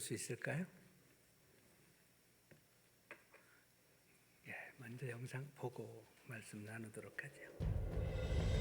수 있을까요? 예, 먼저 영상 보고 말씀 나누도록 하죠.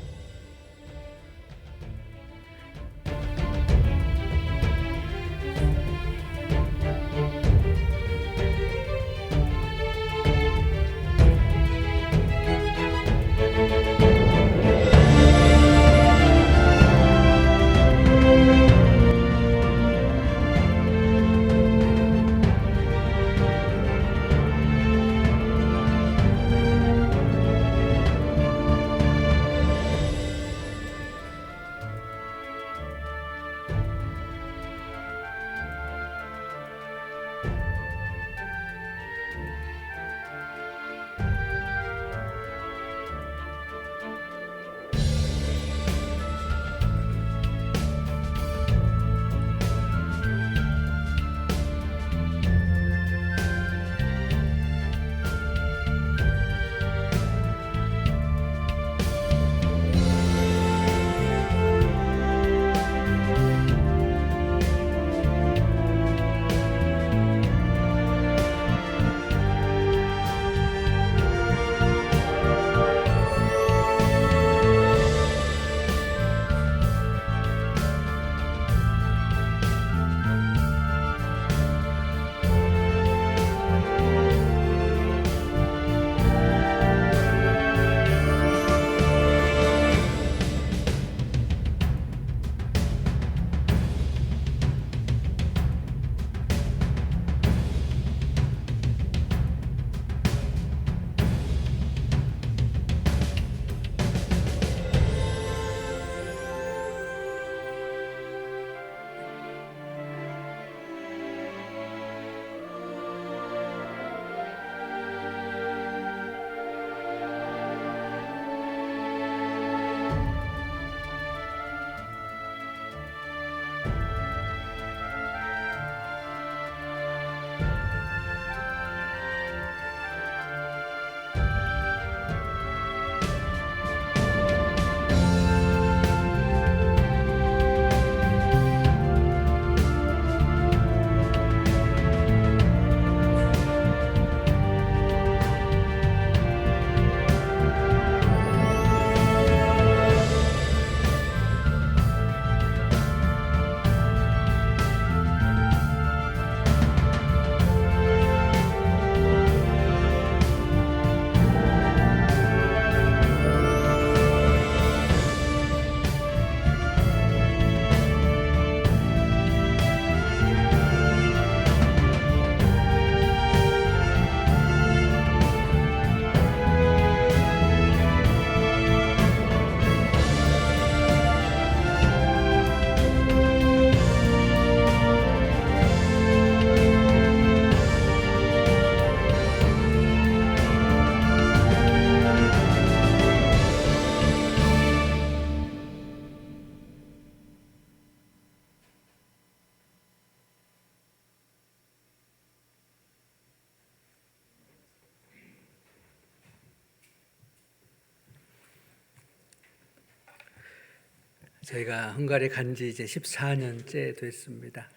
저희가 헝가리 간지 이제 14년째 됐습니다.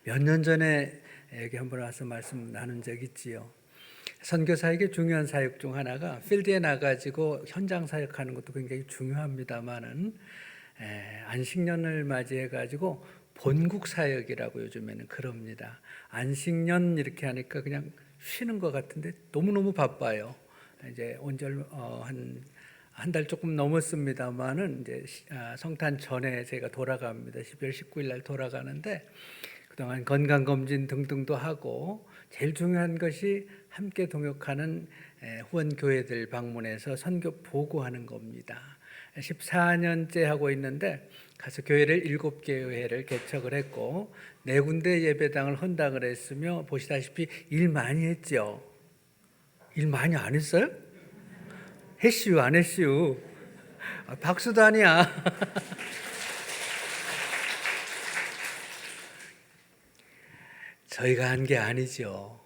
몇 년 전에 여기 한번 와서 말씀 나눈 적 있지요. 선교사에게 중요한 사역 중 하나가 필드에 나가지고 현장 사역하는 것도 굉장히 중요합니다만은 안식년을 맞이해 가지고 본국 사역이라고 요즘에는 그럽니다. 안식년 이렇게 하니까 그냥 쉬는 것 같은데 너무너무 바빠요. 이제 온절 한 달 조금 넘었습니다만은 이제 성탄 전에 제가 돌아갑니다. 12월 19일 날 돌아가는데 그동안 건강 검진 등등도 하고 제일 중요한 것이 함께 동역하는 후원 교회들 방문해서 선교 보고하는 겁니다. 14년째 하고 있는데 가서 교회를 7개회를 개척을 했고 4군데 예배당을 헌당을 했으며 보시다시피 일 많이 했죠. 일 많이 안 했어요? 했슈 안 했슈? 박수도 아니야. 저희가 한 게 아니죠.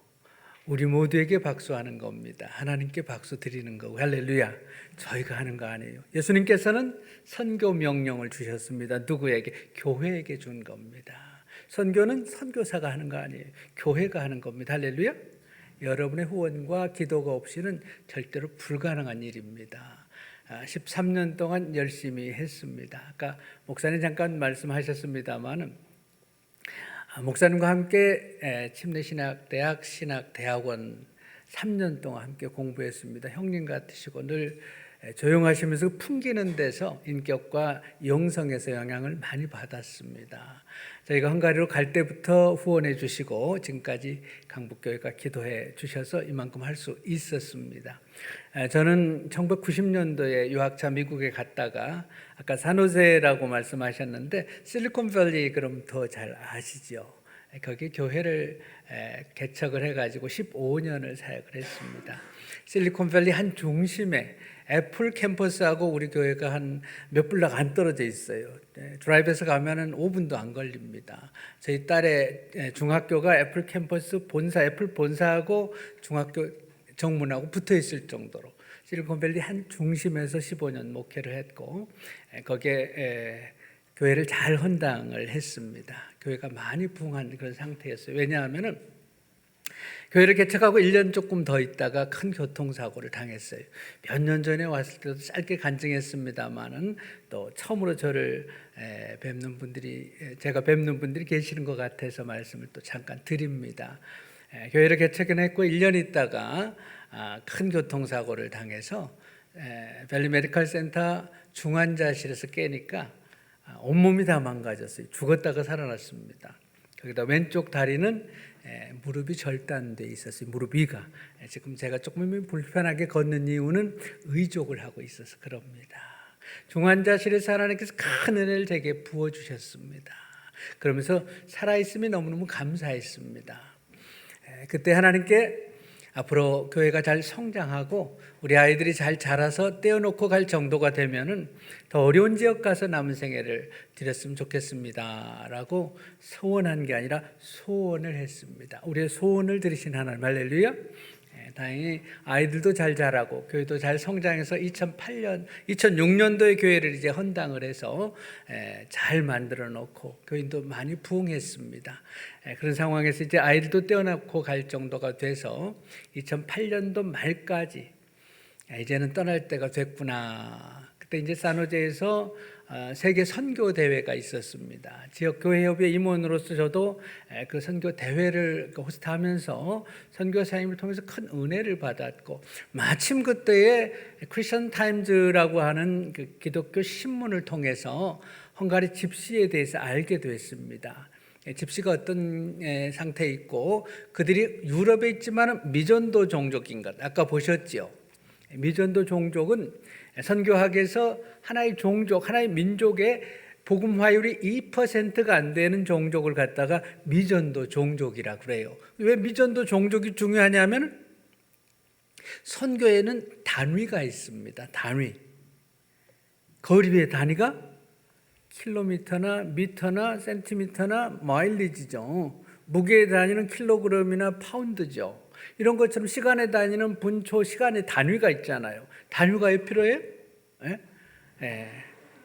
우리 모두에게 박수하는 겁니다. 하나님께 박수 드리는 거고 할렐루야. 저희가 하는 거 아니에요. 예수님께서는 선교 명령을 주셨습니다. 누구에게? 교회에게 준 겁니다. 선교는 선교사가 하는 거 아니에요. 교회가 하는 겁니다. 할렐루야. 여러분의 후원과 기도가 없이는 절대로 불가능한 일입니다. 13년 동안 열심히 했습니다. 아까 목사님 잠깐 말씀하셨습니다만 목사님과 함께 침례신학대학 신학대학원 3년 동안 함께 공부했습니다. 형님 같으시고 늘 조용하시면서 풍기는 데서 인격과 영성에서 영향을 많이 받았습니다. 저희가 헝가리로 갈 때부터 후원해 주시고 지금까지 강북교회가 기도해 주셔서 이만큼 할 수 있었습니다. 저는 1990년도에 유학차 미국에 갔다가 아까 산호세라고 말씀하셨는데 실리콘밸리 그럼 더 잘 아시죠? 거기 교회를 개척을 해가지고 15년을 사역을 했습니다. 실리콘밸리 한 중심에 애플 캠퍼스하고 우리 교회가 한 몇 블락 안 떨어져 있어요. 드라이브에서 가면은 5분도 안 걸립니다. 저희 딸의 중학교가 애플 캠퍼스 본사, 애플 본사하고 중학교 정문하고 붙어 있을 정도로 실리콘밸리 한 중심에서 15년 목회를 했고 거기에 교회를 잘 헌당을 했습니다. 교회가 많이 부흥한 그런 상태였어요. 왜냐하면은 교회를 개척하고 1년 조금 더 있다가 큰 교통사고를 당했어요. 몇 년 전에 왔을 때도 짧게 간증했습니다만은 또 처음으로 저를 제가 뵙는 분들이 계시는 것 같아서 말씀을 또 잠깐 드립니다. 교회를 개척은 했고 1년 있다가 큰 교통사고를 당해서 밸리 메디컬 센터 중환자실에서 깨니까 온몸이 다 망가졌어요. 죽었다가 살아났습니다. 거기다 왼쪽 다리는 무릎이 절단돼 있었어요. 무릎 위가. 지금 제가 조금 불편하게 걷는 이유는 의족을 하고 있어서 그럽니다. 중환자실에서 하나님께서 큰 은혜를 제게 부어주셨습니다. 그러면서 살아있음이 너무너무 감사했습니다. 그때 하나님께 앞으로 교회가 잘 성장하고 우리 아이들이 잘 자라서 떼어놓고 갈 정도가 되면은 더 어려운 지역 가서 남은 생애를 드렸으면 좋겠습니다 라고 소원한 게 아니라 소원을 했습니다. 우리의 소원을 들으신 하나님 할렐루야. 다행히 아이들도 잘 자라고 교회도 잘 성장해서 2006년도에 교회를 이제 헌당을 해서 잘 만들어 놓고 교인도 많이 부흥했습니다. 그런 상황에서 이제 아이들도 떼어놓고 갈 정도가 돼서 2008년도 말까지 이제는 떠날 때가 됐구나. 그때 이제 산호제에서 세계 선교 대회가 있었습니다. 지역 교회 협의회 임원으로서 저도 그 선교 대회를 호스트하면서 선교사님을 통해서 큰 은혜를 받았고 마침 그때에 크리스천 타임즈라고 하는 그 기독교 신문을 통해서 헝가리 집시에 대해서 알게 됐습니다. 집시가 어떤 상태에 있고 그들이 유럽에 있지만 미전도 종족인 것 아까 보셨죠? 미전도 종족은 선교학에서 하나의 종족, 하나의 민족의 복음화율이 2%가 안 되는 종족을 갖다가 미전도 종족이라 그래요. 왜 미전도 종족이 중요하냐면 선교에는 단위가 있습니다. 단위. 거리의 단위가 킬로미터나 미터나 센티미터나 마일리지죠. 무게의 단위는 킬로그램이나 파운드죠. 이런 것처럼 시간의 단위는 분초, 시간의 단위가 있잖아요. 단위가 왜 필요해요?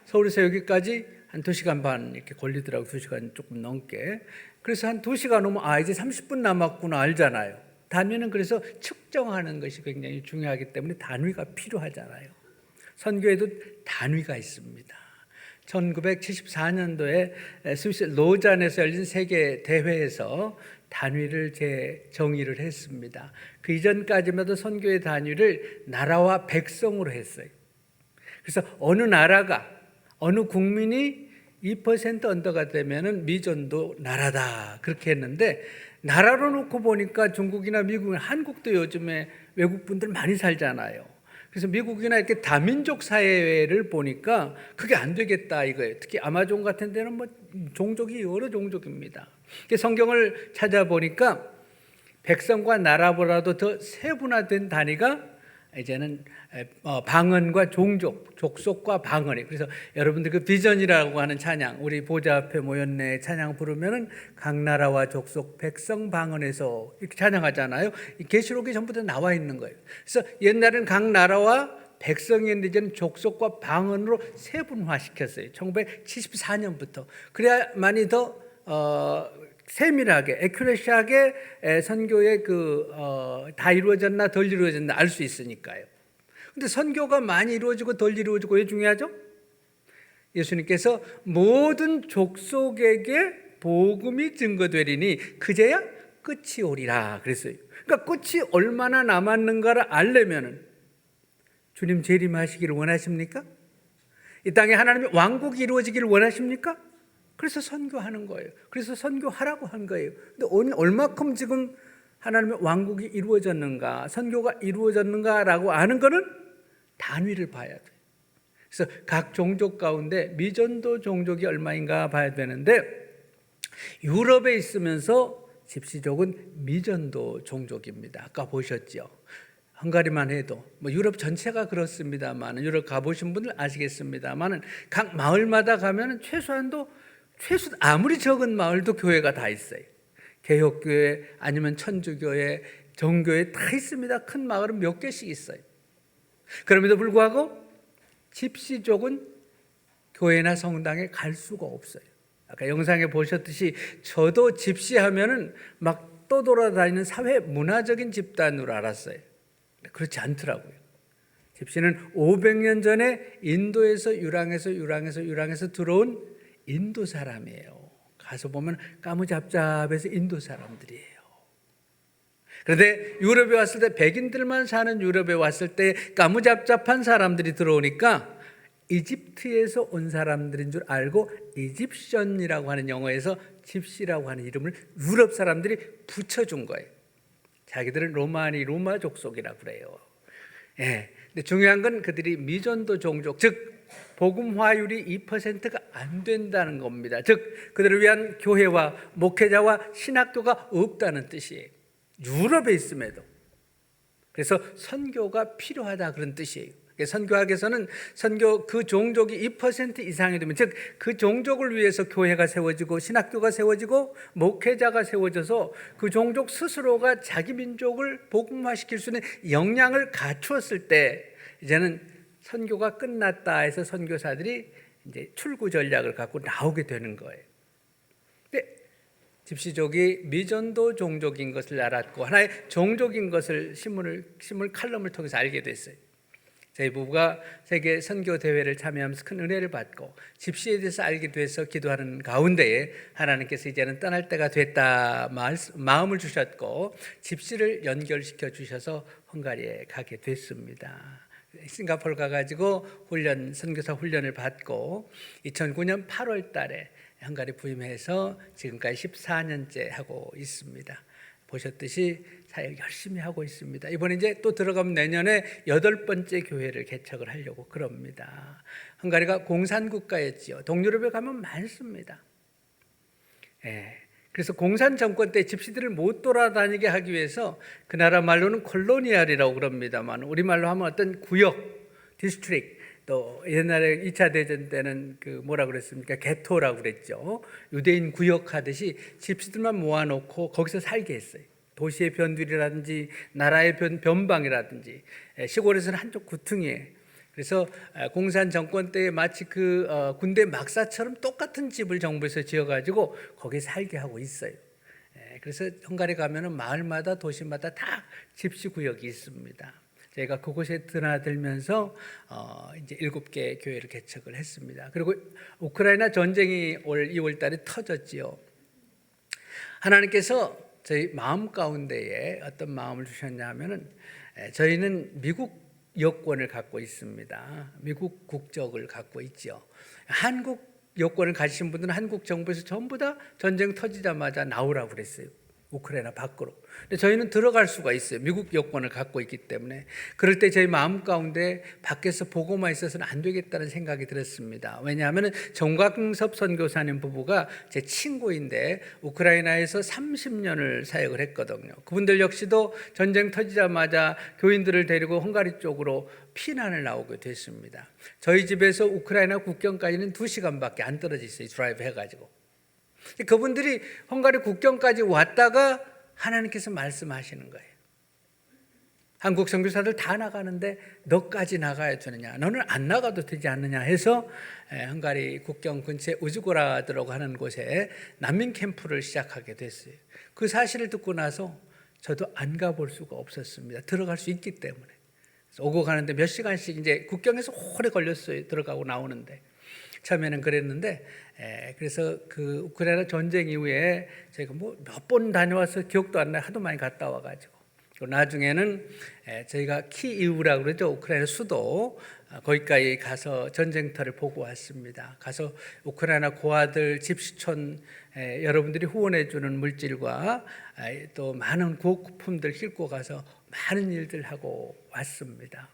서울에서 여기까지 한 2시간 반 이렇게 걸리더라고요. 2시간 조금 넘게. 그래서 한 2시간 오면 이제 30분 남았구나 알잖아요. 단위는 그래서 측정하는 것이 굉장히 중요하기 때문에 단위가 필요하잖아요. 선교에도 단위가 있습니다. 1974년도에 스위스 로잔에서 열린 세계 대회에서 단위를 재정의를 했습니다. 그 이전까지만 해도 선교의 단위를 나라와 백성으로 했어요. 그래서 어느 나라가 어느 국민이 2% 언더가 되면은 미전도 나라다 그렇게 했는데 나라로 놓고 보니까 중국이나 미국이나 한국도 요즘에 외국 분들 많이 살잖아요. 그래서 미국이나 이렇게 다민족 사회를 보니까 그게 안 되겠다 이거예요. 특히 아마존 같은 데는 뭐 종족이 여러 종족입니다. 성경을 찾아보니까 백성과 나라보다도 더 세분화된 단위가 이제는 방언과 종족, 족속과 방언이. 그래서 여러분들 그 비전이라고 하는 찬양, 우리 보좌 앞에 모였네 찬양 부르면은 각 나라와 족속, 백성, 방언에서 이렇게 찬양하잖아요. 이 계시록에 전부 다 나와 있는 거예요. 그래서 옛날에는 각 나라와 백성이었는데 이제는 족속과 방언으로 세분화시켰어요. 1974년부터. 그래야만이 더 세밀하게 에큐레시하게 선교의 다 이루어졌나 덜 이루어졌나 알 수 있으니까요. 근데 선교가 많이 이루어지고 덜 이루어지고 왜 중요하죠? 예수님께서 모든 족속에게 복음이 증거되리니 그제야 끝이 오리라 그랬어요. 그러니까 끝이 얼마나 남았는가를 알려면은 주님 재림하시기를 원하십니까? 이 땅에 하나님의 왕국이 이루어지기를 원하십니까? 그래서 선교하는 거예요. 그래서 선교하라고 한 거예요. 근데 얼마큼 지금 하나님의 왕국이 이루어졌는가, 선교가 이루어졌는가라고 아는 거는 단위를 봐야 돼요. 그래서 각 종족 가운데 미전도 종족이 얼마인가 봐야 되는데, 유럽에 있으면서 집시족은 미전도 종족입니다. 아까 보셨죠? 헝가리만 해도 유럽 전체가 그렇습니다만, 유럽 가보신 분들 아시겠습니다만, 각 마을마다 가면 최소 아무리 적은 마을도 교회가 다 있어요. 개혁교회 아니면 천주교회, 정교회 다 있습니다. 큰 마을은 몇 개씩 있어요. 그럼에도 불구하고 집시족은 교회나 성당에 갈 수가 없어요. 아까 영상에 보셨듯이 저도 집시하면은 막 떠돌아다니는 사회 문화적인 집단으로 알았어요. 그렇지 않더라고요. 집시는 500년 전에 인도에서 유랑에서 들어온 인도 사람이에요. 가서 보면 까무잡잡해서 인도 사람들이에요. 그런데 유럽에 왔을 때, 백인들만 사는 유럽에 왔을 때 까무잡잡한 사람들이 들어오니까 이집트에서 온 사람들인 줄 알고 이집션이라고 하는, 영어에서 집시라고 하는 이름을 유럽 사람들이 붙여준 거예요. 자기들은 로마 족속이라고 그래요. 예. 근데 중요한 건 그들이 미전도 종족, 즉 복음화율이 2%가 안 된다는 겁니다. 즉 그들을 위한 교회와 목회자와 신학교가 없다는 뜻이에요. 유럽에 있음에도. 그래서 선교가 필요하다 그런 뜻이에요. 선교학에서는 그 종족이 2% 이상이 되면, 즉 그 종족을 위해서 교회가 세워지고 신학교가 세워지고 목회자가 세워져서 그 종족 스스로가 자기 민족을 복음화시킬 수 있는 역량을 갖추었을 때 이제는 선교가 끝났다 해서 선교사들이 이제 출구 전략을 갖고 나오게 되는 거예요. 근데 집시족이 미전도 종족인 것을 알았고 하나의 종족인 것을 신문 칼럼을 통해서 알게 됐어요. 저희 부부가 세계 선교 대회를 참여하면서 큰 은혜를 받고 집시에 대해서 알게 돼서 기도하는 가운데에 하나님께서 이제는 떠날 때가 됐다 마음을 주셨고 집시를 연결시켜 주셔서 헝가리에 가게 됐습니다. 싱가포르 가가지고 선교사 훈련을 받고 2009년 8월 달에 헝가리 부임해서 지금까지 14년째 하고 있습니다. 보셨듯이 사역 열심히 하고 있습니다. 이번에 이제 또 들어가면 내년에 8번째 교회를 개척을 하려고 그럽니다. 헝가리가 공산국가였지요. 동유럽에 가면 많습니다. 예. 그래서 공산 정권 때 집시들을 못 돌아다니게 하기 위해서 그 나라 말로는 콜로니알이라고 그럽니다만, 우리말로 하면 어떤 구역, 디스트릭, 또 옛날에 2차 대전 때는 뭐라 그랬습니까? 게토라고 그랬죠. 유대인 구역 하듯이 집시들만 모아놓고 거기서 살게 했어요. 도시의 변두리라든지 나라의 변방이라든지 시골에서는 한쪽 구퉁이에요. 그래서 공산 정권 때 마치 군대 막사처럼 똑같은 집을 정부에서 지어가지고 거기에 살게 하고 있어요. 그래서 헝가리 가면은 마을마다 도시마다 다 집시구역이 있습니다. 저희가 그곳에 드나들면서 이제 7개 교회를 개척을 했습니다. 그리고 우크라이나 전쟁이 올 2월 달에 터졌지요. 하나님께서 저희 마음 가운데에 어떤 마음을 주셨냐 하면은, 저희는 미국 여권을 갖고 있습니다. 미국 국적을 갖고 있죠. 한국 여권을 가지신 분들은 한국 정부에서 전부 다 전쟁 터지자마자 나오라고 그랬어요. 우크라이나 밖으로. 근데 저희는 들어갈 수가 있어요. 미국 여권을 갖고 있기 때문에. 그럴 때 저희 마음 가운데 밖에서 보고만 있어서는 안 되겠다는 생각이 들었습니다. 왜냐하면 정광섭 선교사님 부부가 제 친구인데 우크라이나에서 30년을 사역을 했거든요. 그분들 역시도 전쟁 터지자마자 교인들을 데리고 헝가리 쪽으로 피난을 나오게 됐습니다. 저희 집에서 우크라이나 국경까지는 2시간밖에 안 떨어져 있어요. 드라이브 해가지고. 그분들이 헝가리 국경까지 왔다가 하나님께서 말씀하시는 거예요. 한국 선교사들 다 나가는데 너까지 나가야 되느냐, 너는 안 나가도 되지 않느냐 해서 헝가리 국경 근처에 우즈고라드라고 하는 곳에 난민 캠프를 시작하게 됐어요. 그 사실을 듣고 나서 저도 안 가볼 수가 없었습니다. 들어갈 수 있기 때문에. 오고 가는데 몇 시간씩 이제 국경에서 오래 걸렸어요. 들어가고 나오는데. 처음에는 그랬는데, 그래서 그 우크라이나 전쟁 이후에 제가 뭐 몇 번 다녀와서 기억도 안 나요. 하도 많이 갔다 와가지고. 나중에는 저희가 키이우라고 그러죠. 우크라이나 수도, 거기까지 가서 전쟁터를 보고 왔습니다. 가서 우크라이나 고아들 집시촌 여러분들이 후원해 주는 물질과 또 많은 구호품들 싣고 가서 많은 일들 하고 왔습니다.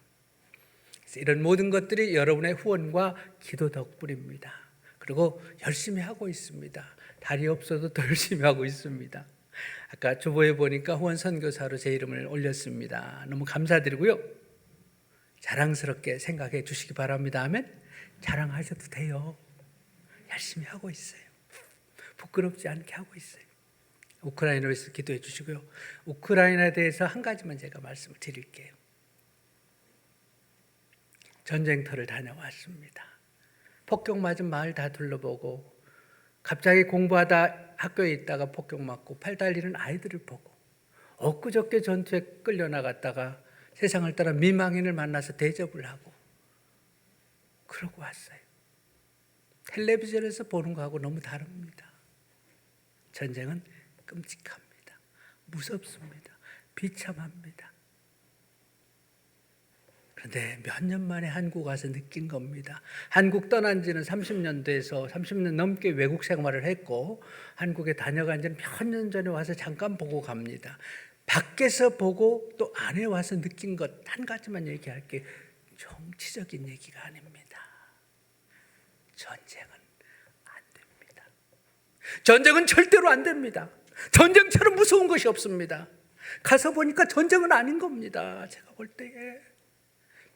이런 모든 것들이 여러분의 후원과 기도 덕분입니다. 그리고 열심히 하고 있습니다. 달이 없어도 더 열심히 하고 있습니다. 아까 주보에 보니까 후원 선교사로 제 이름을 올렸습니다. 너무 감사드리고요. 자랑스럽게 생각해 주시기 바랍니다. 아멘. 자랑하셔도 돼요. 열심히 하고 있어요. 부끄럽지 않게 하고 있어요. 우크라이나를 위해서 기도해 주시고요. 우크라이나에 대해서 한 가지만 제가 말씀을 드릴게요. 전쟁터를 다녀왔습니다. 폭격 맞은 마을 다 둘러보고, 갑자기 공부하다 학교에 있다가 폭격 맞고 팔 달리는 아이들을 보고, 엊그저께 전투에 끌려나갔다가 세상을 따라 미망인을 만나서 대접을 하고, 그러고 왔어요. 텔레비전에서 보는 거하고 너무 다릅니다. 전쟁은 끔찍합니다. 무섭습니다. 비참합니다. 그런데 몇 년 만에 한국 와서 느낀 겁니다. 한국 떠난 지는 30년 돼서 30년 넘게 외국 생활을 했고, 한국에 다녀간 지는 몇 년 전에 와서 잠깐 보고 갑니다. 밖에서 보고 또 안에 와서 느낀 것 한 가지만 얘기할게요. 정치적인 얘기가 아닙니다. 전쟁은 안 됩니다. 전쟁은 절대로 안 됩니다. 전쟁처럼 무서운 것이 없습니다. 가서 보니까 전쟁은 아닌 겁니다. 제가 볼 때에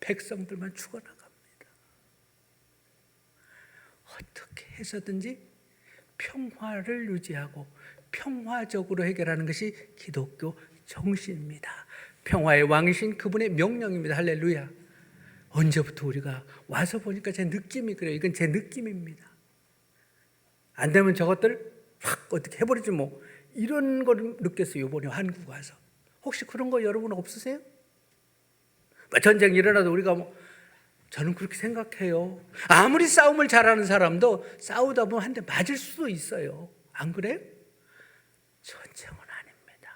백성들만 죽어나갑니다. 어떻게 해서든지 평화를 유지하고 평화적으로 해결하는 것이 기독교 정신입니다. 평화의 왕이신 그분의 명령입니다. 할렐루야. 언제부터 우리가 와서 보니까 제 느낌이 그래요. 이건 제 느낌입니다. 안 되면 저것들 확 어떻게 해버리지 뭐, 이런 걸 느꼈어요. 이번에 한국 와서. 혹시 그런 거 여러분 없으세요? 전쟁이 일어나도 우리가 저는 그렇게 생각해요. 아무리 싸움을 잘하는 사람도 싸우다 보면 한 대 맞을 수도 있어요. 안 그래요? 전쟁은 아닙니다.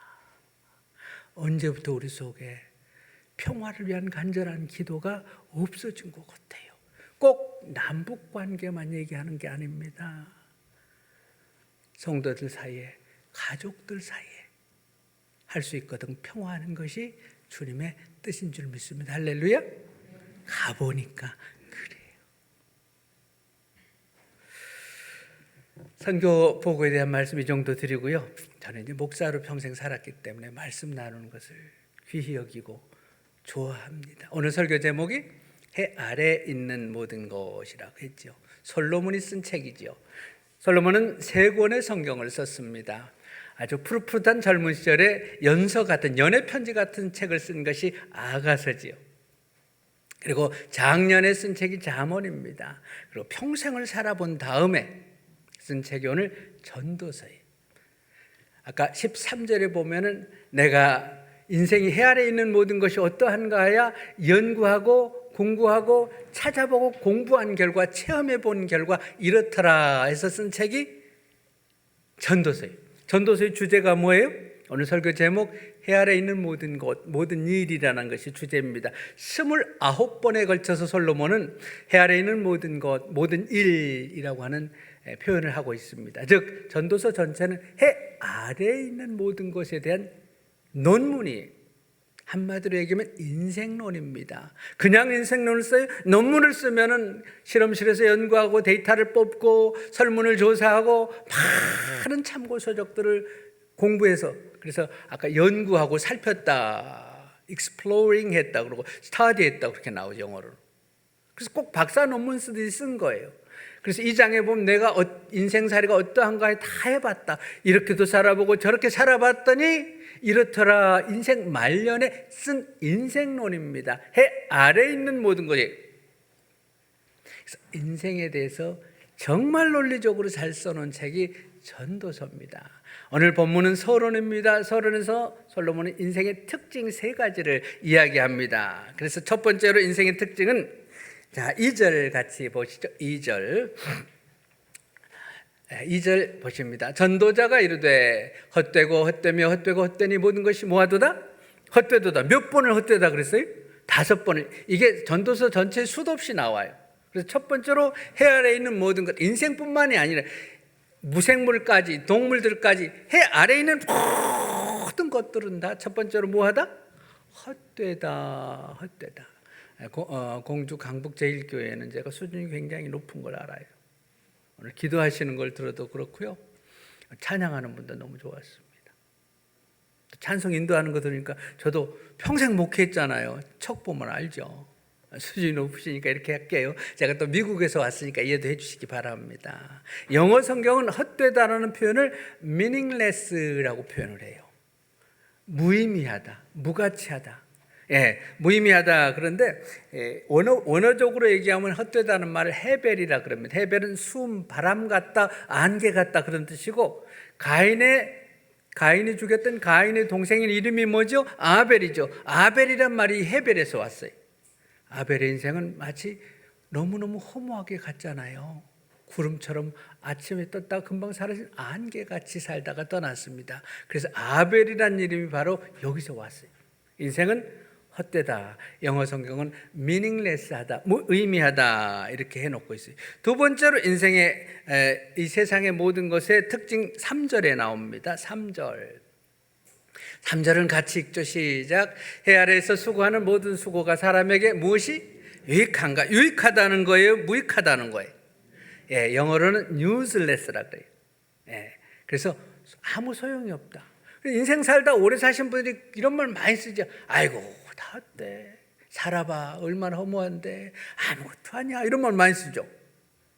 언제부터 우리 속에 평화를 위한 간절한 기도가 없어진 것 같아요. 꼭 남북 관계만 얘기하는 게 아닙니다. 성도들 사이에, 가족들 사이에 할 수 있거든. 평화하는 것이 주님의 뜻인 줄 믿습니다. 할렐루야. 가보니까 그래요. 선교 보고에 대한 말씀 이 정도 드리고요. 저는 이제 목사로 평생 살았기 때문에 말씀 나누는 것을 귀히 여기고 좋아합니다. 오늘 설교 제목이 해 아래 있는 모든 것이라고 했죠. 솔로몬이 쓴 책이죠. 솔로몬은 3권의 성경을 썼습니다. 아주 푸릇푸릇한 젊은 시절에 연서 같은, 연애 편지 같은 책을 쓴 것이 아가서지요. 그리고 작년에 쓴 책이 잠언입니다. 그리고 평생을 살아본 다음에 쓴 책이 오늘 전도서예요. 아까 13절에 보면은 내가 인생이 해 아래 있는 모든 것이 어떠한가야 연구하고 공부하고 찾아보고 공부한 결과, 체험해 본 결과 이렇더라 해서 쓴 책이 전도서예요. 전도서의 주제가 뭐예요? 오늘 설교 제목 해 아래 있는 모든 것, 모든 일이라는 것이 주제입니다. 29번에 걸쳐서 솔로몬은 해 아래 있는 모든 것, 모든 일이라고 하는 표현을 하고 있습니다. 즉 전도서 전체는 해 아래에 있는 모든 것에 대한 논문이에요. 한마디로 얘기하면 인생론입니다. 그냥 인생론을 써요? 논문을 쓰면은 실험실에서 연구하고 데이터를 뽑고 설문을 조사하고 많은 참고 서적들을 공부해서, 그래서 아까 연구하고 살폈다, exploring 했다 그러고 study 했다 그렇게 나오죠, 영어로. 그래서 꼭 박사 논문 쓰듯이 쓴 거예요. 그래서 이 장에 보면 내가 인생살이가 어떠한가 다 해봤다. 이렇게도 살아보고 저렇게 살아봤더니 이렇더라. 인생 말년에 쓴 인생론입니다. 해 아래에 있는 모든 것이. 그래서 인생에 대해서 정말 논리적으로 잘 써놓은 책이 전도서입니다. 오늘 본문은 서론입니다. 서론에서 솔로몬은 인생의 특징 3가지를 이야기합니다. 그래서 첫 번째로 인생의 특징은, 자, 2절 같이 보시죠. 2절 보십니다. 전도자가 이르되 헛되고 헛되며 헛되고 헛되니 모든 것이 뭐하도다? 헛되도다. 몇 번을 헛되다 그랬어요? 5번을. 이게 전도서 전체에 수도 없이 나와요. 그래서 첫 번째로 해 아래에 있는 모든 것, 인생뿐만이 아니라 무생물까지, 동물들까지 해 아래에 있는 모든 것들은 다 첫 번째로 뭐하다? 헛되다. 헛되다. 공주 강북제일교회는 제가 수준이 굉장히 높은 걸 알아요. 오늘 기도하시는 걸 들어도 그렇고요, 찬양하는 분도 너무 좋았습니다. 찬송 인도하는 거 들으니까 저도 평생 목회했잖아요. 척 보면 알죠. 수준이 높으시니까 이렇게 할게요. 제가 또 미국에서 왔으니까 이해도 해주시기 바랍니다. 영어 성경은 헛되다라는 표현을 meaningless라고 표현을 해요. 무의미하다, 무가치하다. 예, 무의미하다. 그런데 원어적으로 얘기하면 헛되다는 말을 헤벨이라 그럽니다. 헤벨은 숨, 바람 같다, 안개 같다 그런 뜻이고, 가인이 죽였던 가인의 동생의 이름이 뭐죠? 아벨이죠. 아벨이란 말이 헤벨에서 왔어요. 아벨의 인생은 마치 너무너무 허무하게 갔잖아요. 구름처럼 아침에 떴다가 금방 사라진 안개같이 살다가 떠났습니다. 그래서 아벨이란 이름이 바로 여기서 왔어요. 인생은 헛되다. 영어 성경은 meaningless하다, 무의미하다 이렇게 해놓고 있어요. 두 번째로 인생의 이 세상의 모든 것의 특징 3절에 나옵니다. 3절은 같이 읽죠. 시작. 해 아래에서 수고하는 모든 수고가 사람에게 무엇이 유익한가? 유익하다는 거예요? 무익하다는 거예요? 예, 영어로는 useless라고 그래요. 예, 그래서 아무 소용이 없다. 인생 살다 오래 사신 분들이 이런 말 많이 쓰죠. 아이고 다 어때? 살아봐. 얼마나 허무한데 아무것도 아니야. 이런 말 많이 쓰죠.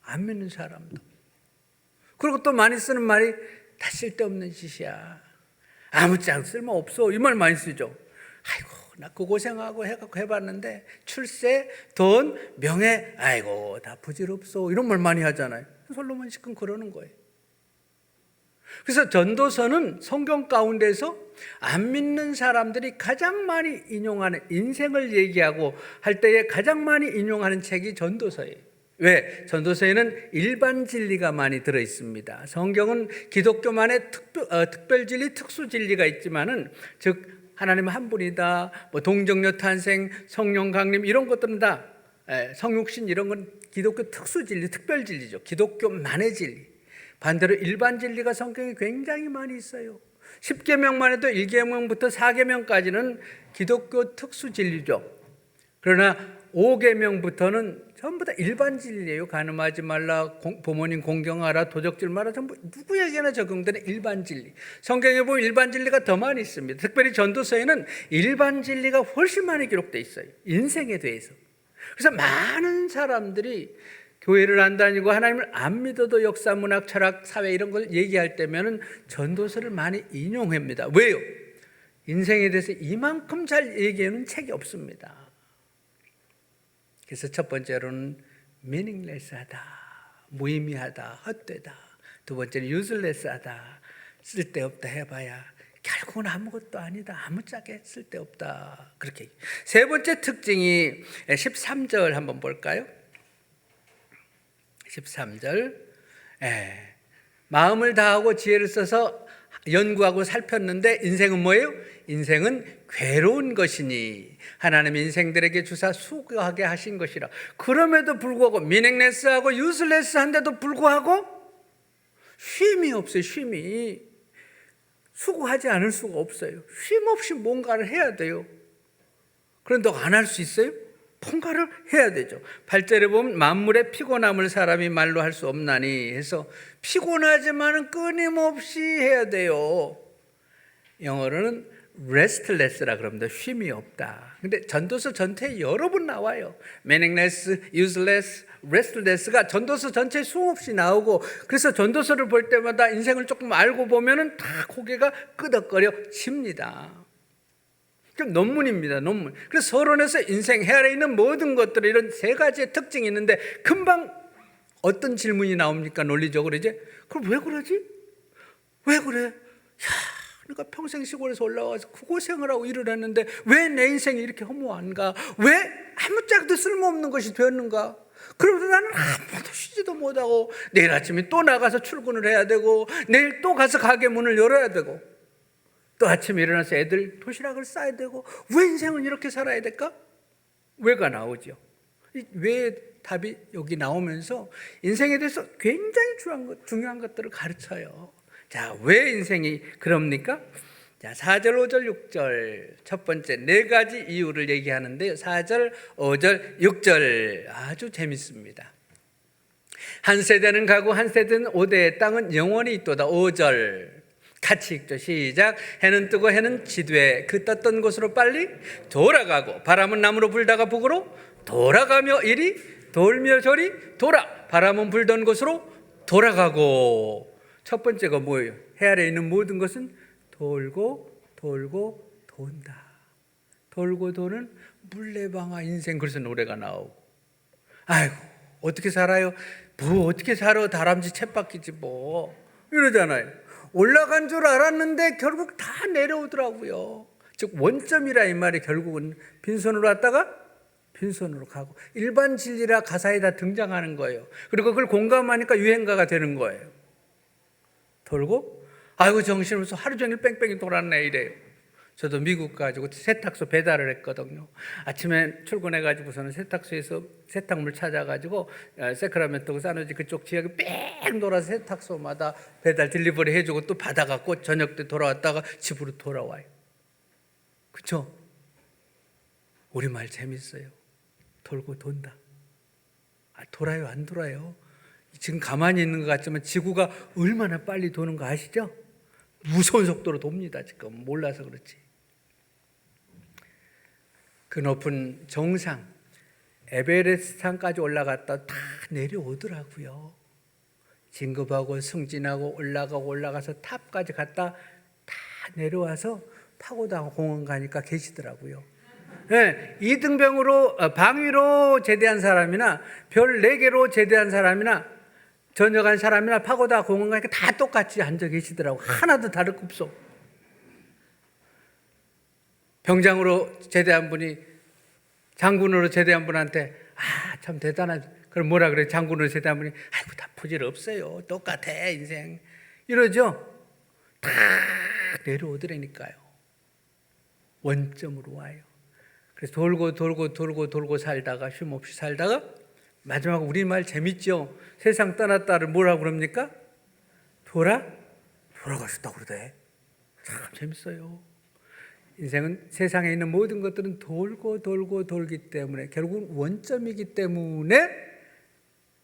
안 믿는 사람도. 그리고 또 많이 쓰는 말이 다 쓸데없는 짓이야. 아무짝도 쓸모없어. 이 말 많이 쓰죠. 아이고 나 그 고생하고 해봤는데 출세, 돈, 명예, 아이고 다 부질없어. 이런 말 많이 하잖아요. 솔로몬 지금 그러는 거예요. 그래서 전도서는 성경 가운데서 안 믿는 사람들이 가장 많이 인용하는, 인생을 얘기하고 할 때에 가장 많이 인용하는 책이 전도서예요. 왜? 전도서에는 일반 진리가 많이 들어 있습니다. 성경은 기독교만의 특별 진리, 특수 진리가 있지만은, 즉 하나님 한 분이다, 뭐 동정녀 탄생, 성령 강림 이런 것들은 다 성육신 이런 건 기독교 특수 진리, 특별 진리죠. 기독교만의 진리. 반대로 일반 진리가 성경에 굉장히 많이 있어요. 10계명만 해도 1계명부터 4계명까지는 기독교 특수 진리죠. 그러나 5계명부터는 전부 다 일반 진리예요. 간음하지 말라, 부모님 공경하라, 도적질 마라, 전부 누구에게나 적용되는 일반 진리. 성경에 보면 일반 진리가 더 많이 있습니다. 특별히 전도서에는 일반 진리가 훨씬 많이 기록되어 있어요. 인생에 대해서. 그래서 많은 사람들이 교회를 안 다니고 하나님을 안 믿어도 역사, 문학, 철학, 사회 이런 걸 얘기할 때면은 전도서를 많이 인용합니다. 왜요? 인생에 대해서 이만큼 잘 얘기하는 책이 없습니다. 그래서 첫 번째로는 meaningless하다, 무의미하다, 헛되다. 두 번째는 useless하다, 쓸데없다 해봐야 결국은 아무것도 아니다, 아무짝에 쓸데없다. 그렇게. 세 번째 특징이 13절 한번 볼까요? 13절. 마음을 다하고 지혜를 써서 연구하고 살폈는데 인생은 뭐예요? 인생은 괴로운 것이니 하나님 인생들에게 주사 수고하게 하신 것이라. 그럼에도 불구하고 meaningless하고 useless한데도 불구하고 쉼이 없어요. 쉼이. 수고하지 않을 수가 없어요. 쉼 없이 뭔가를 해야 돼요. 그런데 안 할 수 있어요? 뭔가를 해야 되죠. 8절에 보면 만물의 피곤함을 사람이 말로 할 수 없나니 해서 피곤하지만 끊임없이 해야 돼요. 영어로는 restless라 그럽니다. 쉼이 없다. 근데 전도서 전체에 여러 번 나와요. meaningless, useless, restless가 전도서 전체에 수없이 나오고, 그래서 전도서를 볼 때마다 인생을 조금 알고 보면은 다 고개가 끄덕거려 집니다. 그럼 논문입니다. 논문. 그래서 서론에서 인생 헤아려 있는 모든 것들, 이런 세 가지의 특징이 있는데 금방 어떤 질문이 나옵니까? 논리적으로 이제 그럼 왜 그러지? 왜 그래? 그러니까 평생 시골에서 올라와서 고생을 하고 일을 했는데 왜 내 인생이 이렇게 허무한가? 왜 아무짝도 쓸모없는 것이 되었는가? 그러면서 나는 아무도 쉬지도 못하고 내일 아침에 또 나가서 출근을 해야 되고 내일 또 가서 가게 문을 열어야 되고 또 아침에 일어나서 애들 도시락을 싸야 되고 왜 인생은 이렇게 살아야 될까? 왜가 나오죠. 이 왜 답이 여기 나오면서 인생에 대해서 굉장히 중요한 것들을 가르쳐요. 자, 왜 인생이 그럽니까? 자, 4절, 5절, 6절 첫 번째 네 가지 이유를 얘기하는데요. 4절, 5절, 6절 아주 재밌습니다. 한 세대는 가고 한 세대는 오되 땅은 영원히 있도다. 5절 같이 읽죠. 시작. 해는 뜨고 해는 지되 그 떴던 곳으로 빨리 돌아가고 바람은 남으로 불다가 북으로 돌아가며 이리 돌며 저리 돌아 바람은 불던 곳으로 돌아가고. 첫 번째가 뭐예요? 해 아래 있는 모든 것은 돌고 돌고 돈다. 돌고 도는 물레방아 인생. 그래서 노래가 나오고 아이고 어떻게 살아요? 뭐 어떻게 살아? 다람쥐 쳇바퀴지 뭐 이러잖아요. 올라간 줄 알았는데 결국 다 내려오더라고요. 즉 원점이라 이 말이 결국은 빈손으로 왔다가 빈손으로 가고 일반 진리라 가사에 다 등장하는 거예요. 그리고 그걸 공감하니까 유행가가 되는 거예요. 돌고 아이고 정신없어 하루 종일 뺑뺑이 돌았네 이래요. 저도 미국 가지고 세탁소 배달을 했거든요. 아침에 출근해가지고서는 세탁소에서 세탁물 찾아가지고 세크라멘토 사노지 그쪽 지역에 뺑 돌아서 세탁소마다 배달 딜리버리 해주고 또 받아갖고 저녁 때 돌아왔다가 집으로 돌아와요. 그쵸? 우리말 재밌어요. 돌고 돈다. 돌아요 안 돌아요? 지금 가만히 있는 것 같지만 지구가 얼마나 빨리 도는 거 아시죠? 무서운 속도로 돕니다. 지금 몰라서 그렇지. 그 높은 정상 에베레스트 산까지 올라갔다 다 내려오더라고요. 진급하고 승진하고 올라가서 탑까지 갔다 다 내려와서 파고다 공원 가니까 계시더라고요. 네, 2등병으로 방위로 제대한 사람이나 별 4개로 제대한 사람이나 전역한 사람이나 파고다 공원 가니까 다 똑같이 앉아 계시더라고. 하나도 다를 거 없어. 병장으로 제대한 분이 장군으로 제대한 분한테 참 대단하지. 그럼 뭐라 그래? 장군으로 제대한 분이 아이고 다 포질 없어요. 똑같아 인생. 이러죠. 다 내려오더라니까요. 원점으로 와요. 그래서 돌고 살다가 쉼없이 살다가 마지막 우리말 재밌죠? 세상 떠났다를 뭐라고 그럽니까? 돌아가셨다고 그러대. 참 재밌어요. 인생은 세상에 있는 모든 것들은 돌고 돌기 때문에 결국은 원점이기 때문에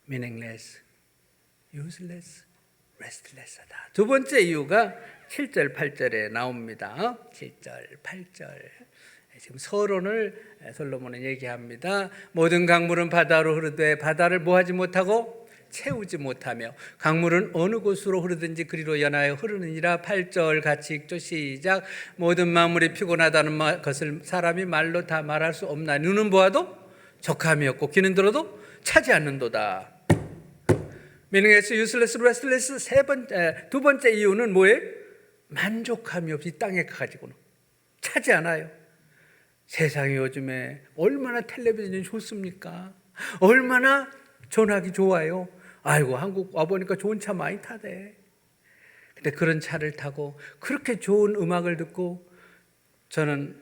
meaningless, useless, restless하다. 두 번째 이유가 7절, 8절에 나옵니다. 7절, 8절. 지금 서론을 솔로몬은 얘기합니다. 모든 강물은 바다로 흐르되 바다를 뭐하지 못하고 채우지 못하며 강물은 어느 곳으로 흐르든지 그리로 연하여 흐르느니라. 8절 같이 읽죠. 시작. 모든 만물이 피곤하다는 것을 사람이 말로 다 말할 수 없나. 눈은 보아도 적함이 없고 귀는 들어도 차지 않는도다. meaningless, useless, restless. 두 번째 이유는 뭐예요? 만족함이 없이 이 땅에 가지고는 차지 않아요. 세상이 요즘에 얼마나 텔레비전이 좋습니까? 얼마나 전화기 좋아요. 아이고 한국 와보니까 좋은 차 많이 타대. 근데 그런 차를 타고 그렇게 좋은 음악을 듣고 저는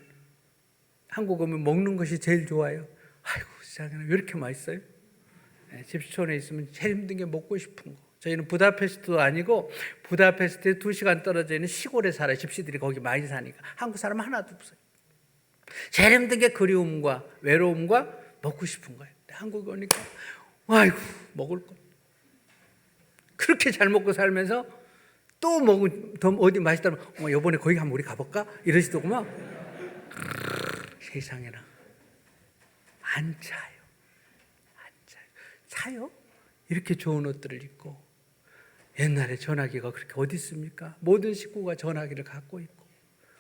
한국 오면 먹는 것이 제일 좋아요. 아이고 세상에 왜 이렇게 맛있어요? 집시촌에 있으면 제일 힘든 게 먹고 싶은 거. 저희는 부다페스트도 아니고 부다페스트에 2시간 떨어져 있는 시골에 살아요. 집시들이 거기 많이 사니까. 한국 사람 하나도 없어요. 제일 힘든 게 그리움과 외로움과 먹고 싶은 거예요. 한국에 오니까 아이고 먹을 거 그렇게 잘 먹고 살면서 또 먹은 더 어디 맛있다면 이번에 거기 한번 우리 가볼까? 이러시더구만. 세상에나 안 차요. 안 차요. 차요? 이렇게 좋은 옷들을 입고. 옛날에 전화기가 그렇게 어디 있습니까? 모든 식구가 전화기를 갖고 있고.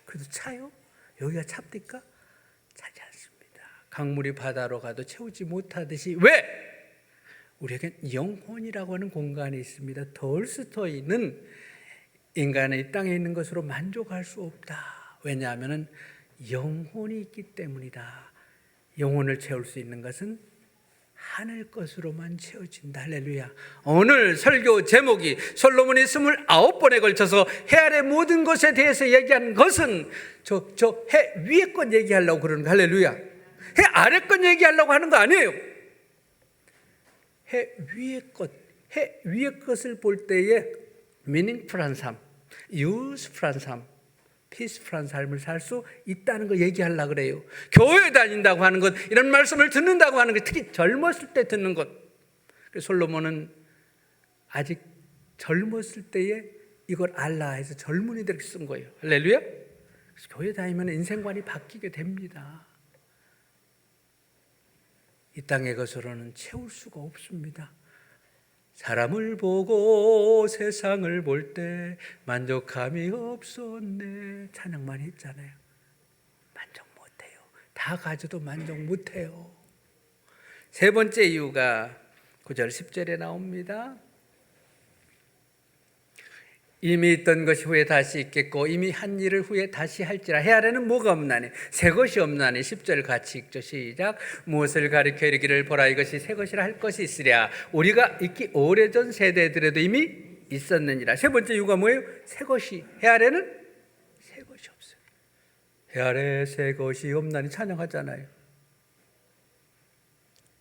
그래도 차요? 여기가 찹니까? 차지 않습니다. 강물이 바다로 가도 채우지 못하듯이. 왜? 우리에겐 영혼이라고 하는 공간이 있습니다. 톨스토이는 인간의 이 땅에 있는 것으로 만족할 수 없다. 왜냐하면 영혼이 있기 때문이다. 영혼을 채울 수 있는 것은 하늘 것으로만 채워진다. 할렐루야. 오늘 설교 제목이 솔로몬이 29번에 걸쳐서 해 아래 모든 것에 대해서 얘기한 것은 저 해 위에 것 얘기하려고 그러는 거. 할렐루야. 해 아래 것 얘기하려고 하는 거 아니에요. 해 위의 것을 볼 때에 미닝풀한 삶, 유스풀한 삶, 피스풀한 삶을 살 수 있다는 거 얘기하려고 그래요. 교회 다닌다고 하는 것, 이런 말씀을 듣는다고 하는 것, 특히 젊었을 때 듣는 것. 솔로몬은 아직 젊었을 때에 이걸 알라 해서 젊은이들에게 쓴 거예요. 할렐루야. 그래서 교회 다니면 인생관이 바뀌게 됩니다. 이 땅의 것으로는 채울 수가 없습니다. 사람을 보고 세상을 볼 때 만족함이 없었네. 찬양 많이 했잖아요. 만족 못해요. 다 가져도 만족 못해요. 세 번째 이유가 9절 10절에 나옵니다. 이미 있던 것이 후에 다시 있겠고 이미 한 일을 후에 다시 할지라. 해 아래는 뭐가 없나니 새 것이 없나니. 10절 같이 읽죠. 시작. 무엇을 가리켜 이르기를 보라 이것이 새 것이라 할 것이 있으랴. 우리가 있기 오래전 세대들에도 이미 있었느니라. 세 번째 이유가 뭐예요? 새 것이. 해 아래는 새 것이 없어요. 해 아래 새 것이 없나니 찬양하잖아요.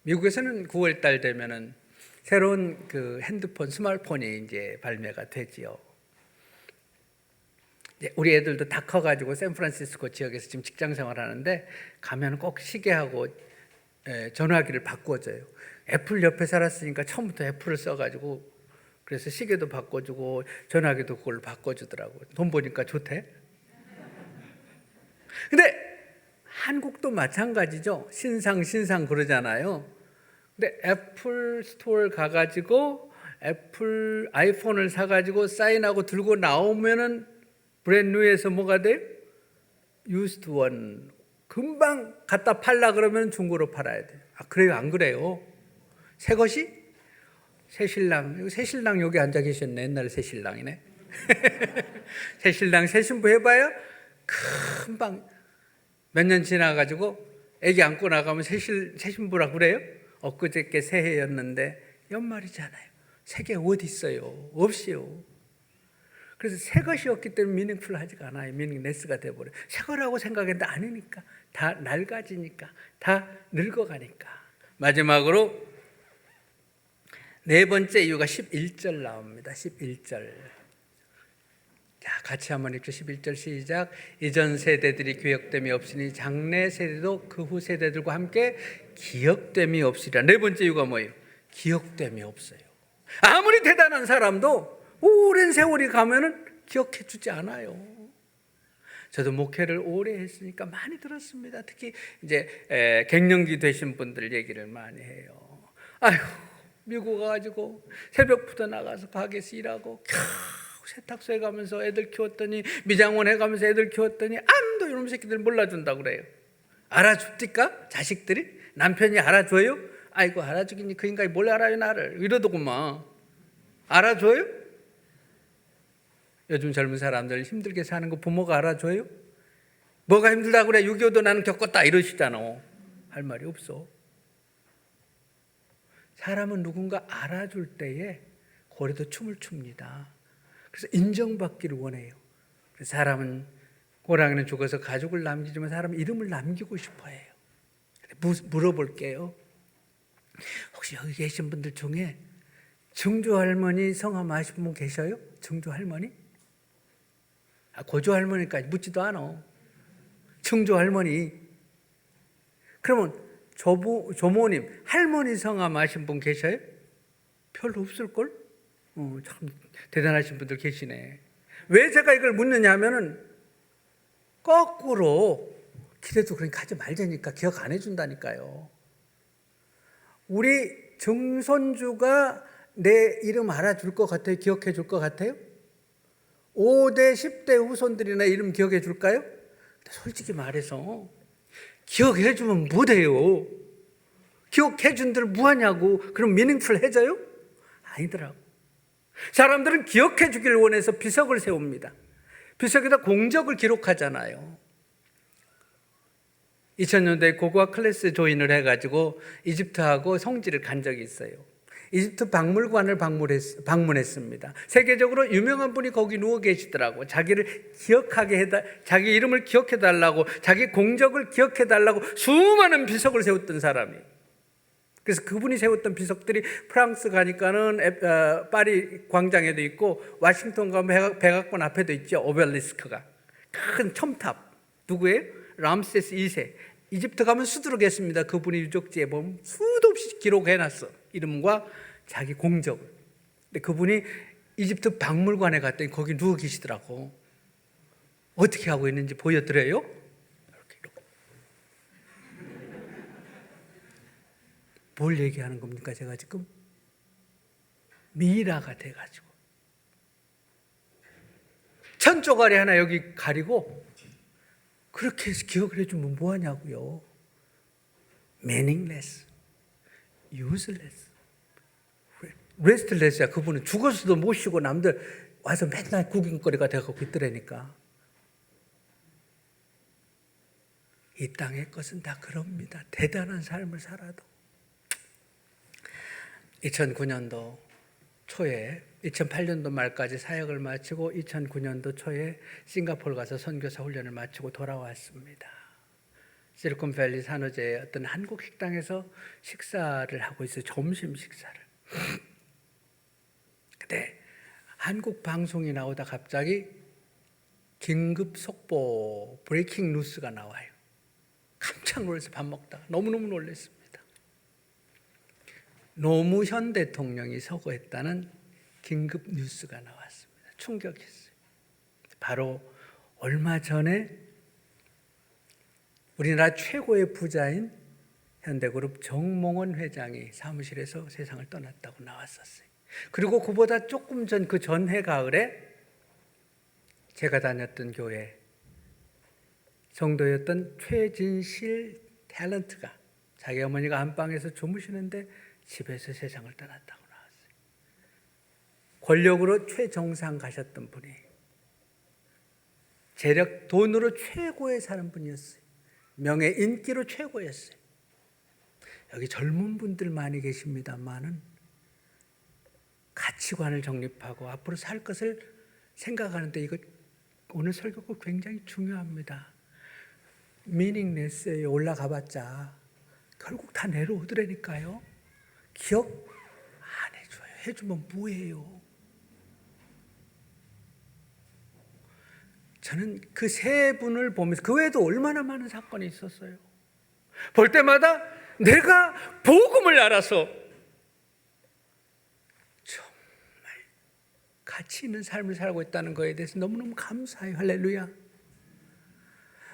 미국에서는 9월 달 되면은 새로운 그 핸드폰, 스마트폰이 이제 발매가 되지요. 우리 애들도 다 커가지고 샌프란시스코 지역에서 지금 직장 생활하는데 가면 꼭 시계하고 전화기를 바꿔줘요. 애플 옆에 살았으니까 처음부터 애플을 써가지고 그래서 시계도 바꿔주고 전화기도 그걸 바꿔주더라고요. 돈 보니까 좋대. 근데 한국도 마찬가지죠. 신상 그러잖아요. 근데 애플 스토어 가가지고 애플 아이폰을 사가지고 사인하고 들고 나오면은 브랜뉴에서 뭐가 돼요? used one. 금방 갖다 팔라 그러면 중고로 팔아야 돼요. 아, 그래요? 안 그래요? 새 것이? 새신랑 여기 앉아 계셨네. 옛날에 새신랑이네. 새신랑 새신부 해봐요? 금방 몇 년 지나가지고 애기 안고 나가면 새신부라 그래요? 엊그저께 새해였는데 연말이잖아요. 새게 어디 있어요? 없이요. 그래서 새 것이 없기 때문에 미닝풀하지가 않아요. 미닝레스가 돼버려요. 새 거라고 생각했는데 아니니까. 다 낡아지니까. 다 늙어가니까. 마지막으로 네 번째 이유가 11절 나옵니다. 11절. 자, 같이 한번 읽죠. 11절 시작. 이전 세대들이 기억됨이 없으니 장래 세대도 그 후 세대들과 함께 기억됨이 없으리라. 네 번째 이유가 뭐예요? 기억됨이 없어요. 아무리 대단한 사람도 오랜 세월이 가면은 기억해 주지 않아요. 저도 목회를 오래 했으니까 많이 들었습니다. 특히 이제 갱년기 되신 분들 얘기를 많이 해요. 아휴, 미국 가가지고 새벽부터 나가서 가게에서 일하고 세탁소에 가면서 애들 키웠더니 미장원에 가면서 애들 키웠더니 아무도 이놈 새끼들 몰라준다고 그래요. 알아줍니까? 자식들이? 남편이 알아줘요? 아이고 알아주긴 그 인간이 뭘 알아요 나를 이러더구만. 알아줘요? 요즘 젊은 사람들 힘들게 사는 거 부모가 알아줘요? 뭐가 힘들다고 그래? 6.25도 나는 겪었다 이러시잖아. 할 말이 없어. 사람은 누군가 알아줄 때에 고래도 춤을 춥니다. 그래서 인정받기를 원해요. 그래서 사람은 호랑이는 죽어서 가족을 남기지만 사람은 이름을 남기고 싶어 해요. 물어볼게요. 혹시 여기 계신 분들 중에 증조 할머니 성함 아시는 분 계셔요? 증조 할머니? 고조 할머니까지 묻지도 않아. 증조 할머니. 그러면 조모님, 할머니 성함 아신 분 계셔요? 별로 없을걸? 참 대단하신 분들 계시네. 왜 제가 이걸 묻느냐 하면은 거꾸로 기대도 그러니까 하지 말자니까 기억 안 해준다니까요. 우리 증손주가 내 이름 알아줄 것 같아요? 기억해 줄 것 같아요? 5대 10대 후손들이나 이름 기억해 줄까요? 솔직히 말해서 기억해 주면 못해요. 기억해 준들 뭐하냐고. 그럼 미닝풀해져요? 아니더라고. 사람들은 기억해 주기를 원해서 비석을 세웁니다. 비석에다 공적을 기록하잖아요. 2000년대에 고고학 클래스 조인을 해가지고 이집트하고 성지를 간 적이 있어요. 이집트 박물관을 방문했습니다. 세계적으로 유명한 분이 거기 누워 계시더라고. 자기를 자기 이름을 기억해달라고, 자기 공적을 기억해달라고 수많은 비석을 세웠던 사람이. 그래서 그분이 세웠던 비석들이 프랑스 가니까는 파리 광장에도 있고, 워싱턴 가면 백악관 앞에도 있죠. 오벨리스크가. 큰 첨탑. 누구예요? 람세스 2세. 이집트 가면 수두룩했습니다. 그분이 유적지에 보면 수도 없이 기록해놨어. 이름과 자기 공적을. 근데 그분이 이집트 박물관에 갔더니 거기 누워 계시더라고. 어떻게 하고 있는지 보여드려요? 이렇게. 뭘 얘기하는 겁니까? 제가 지금 미이라가 돼가지고 천조가리 하나 여기 가리고 그렇게 해서 기억을 해주면 뭐하냐고요. meaningless, useless, restless야. 그분은 죽어서도 못 쉬고 남들 와서 맨날 구경거리가 돼갖고 있더라니까. 이 땅의 것은 다 그럽니다. 대단한 삶을 살아도. 2009년도 초에 2008년도 말까지 사역을 마치고 2009년도 초에 싱가포르 가서 선교사 훈련을 마치고 돌아왔습니다. 실리콘밸리 산호제의 어떤 한국 식당에서 식사를 하고 있어요. 점심 식사를. 근데 한국 방송이 나오다 갑자기 긴급 속보 브레이킹 뉴스가 나와요. 깜짝 놀라서 밥 먹다가 너무너무 놀랐습니다. 노무현 대통령이 서거했다는 긴급 뉴스가 나왔습니다. 충격했어요. 바로 얼마 전에 우리나라 최고의 부자인 현대그룹 정몽원 회장이 사무실에서 세상을 떠났다고 나왔었어요. 그리고 그보다 조금 전 그 전해 가을에 제가 다녔던 교회 성도였던 최진실 탤런트가 자기 어머니가 안방에서 주무시는데 집에서 세상을 떠났다고 나왔어요. 권력으로 최정상 가셨던 분이 재력, 돈으로 최고에 사는 분이었어요. 명예, 인기로 최고였어요. 여기 젊은 분들 많이 계십니다만은 가치관을 정립하고 앞으로 살 것을 생각하는데 이거 오늘 설교가 굉장히 중요합니다. 미닝레스에 올라가봤자 결국 다 내려오더라니까요. 기억 안 해줘요. 해주면 뭐해요? 저는 그 세 분을 보면서 그 외에도 얼마나 많은 사건이 있었어요. 볼 때마다 내가 복음을 알아서 정말 가치 있는 삶을 살고 있다는 것에 대해서 너무너무 감사해요. 할렐루야.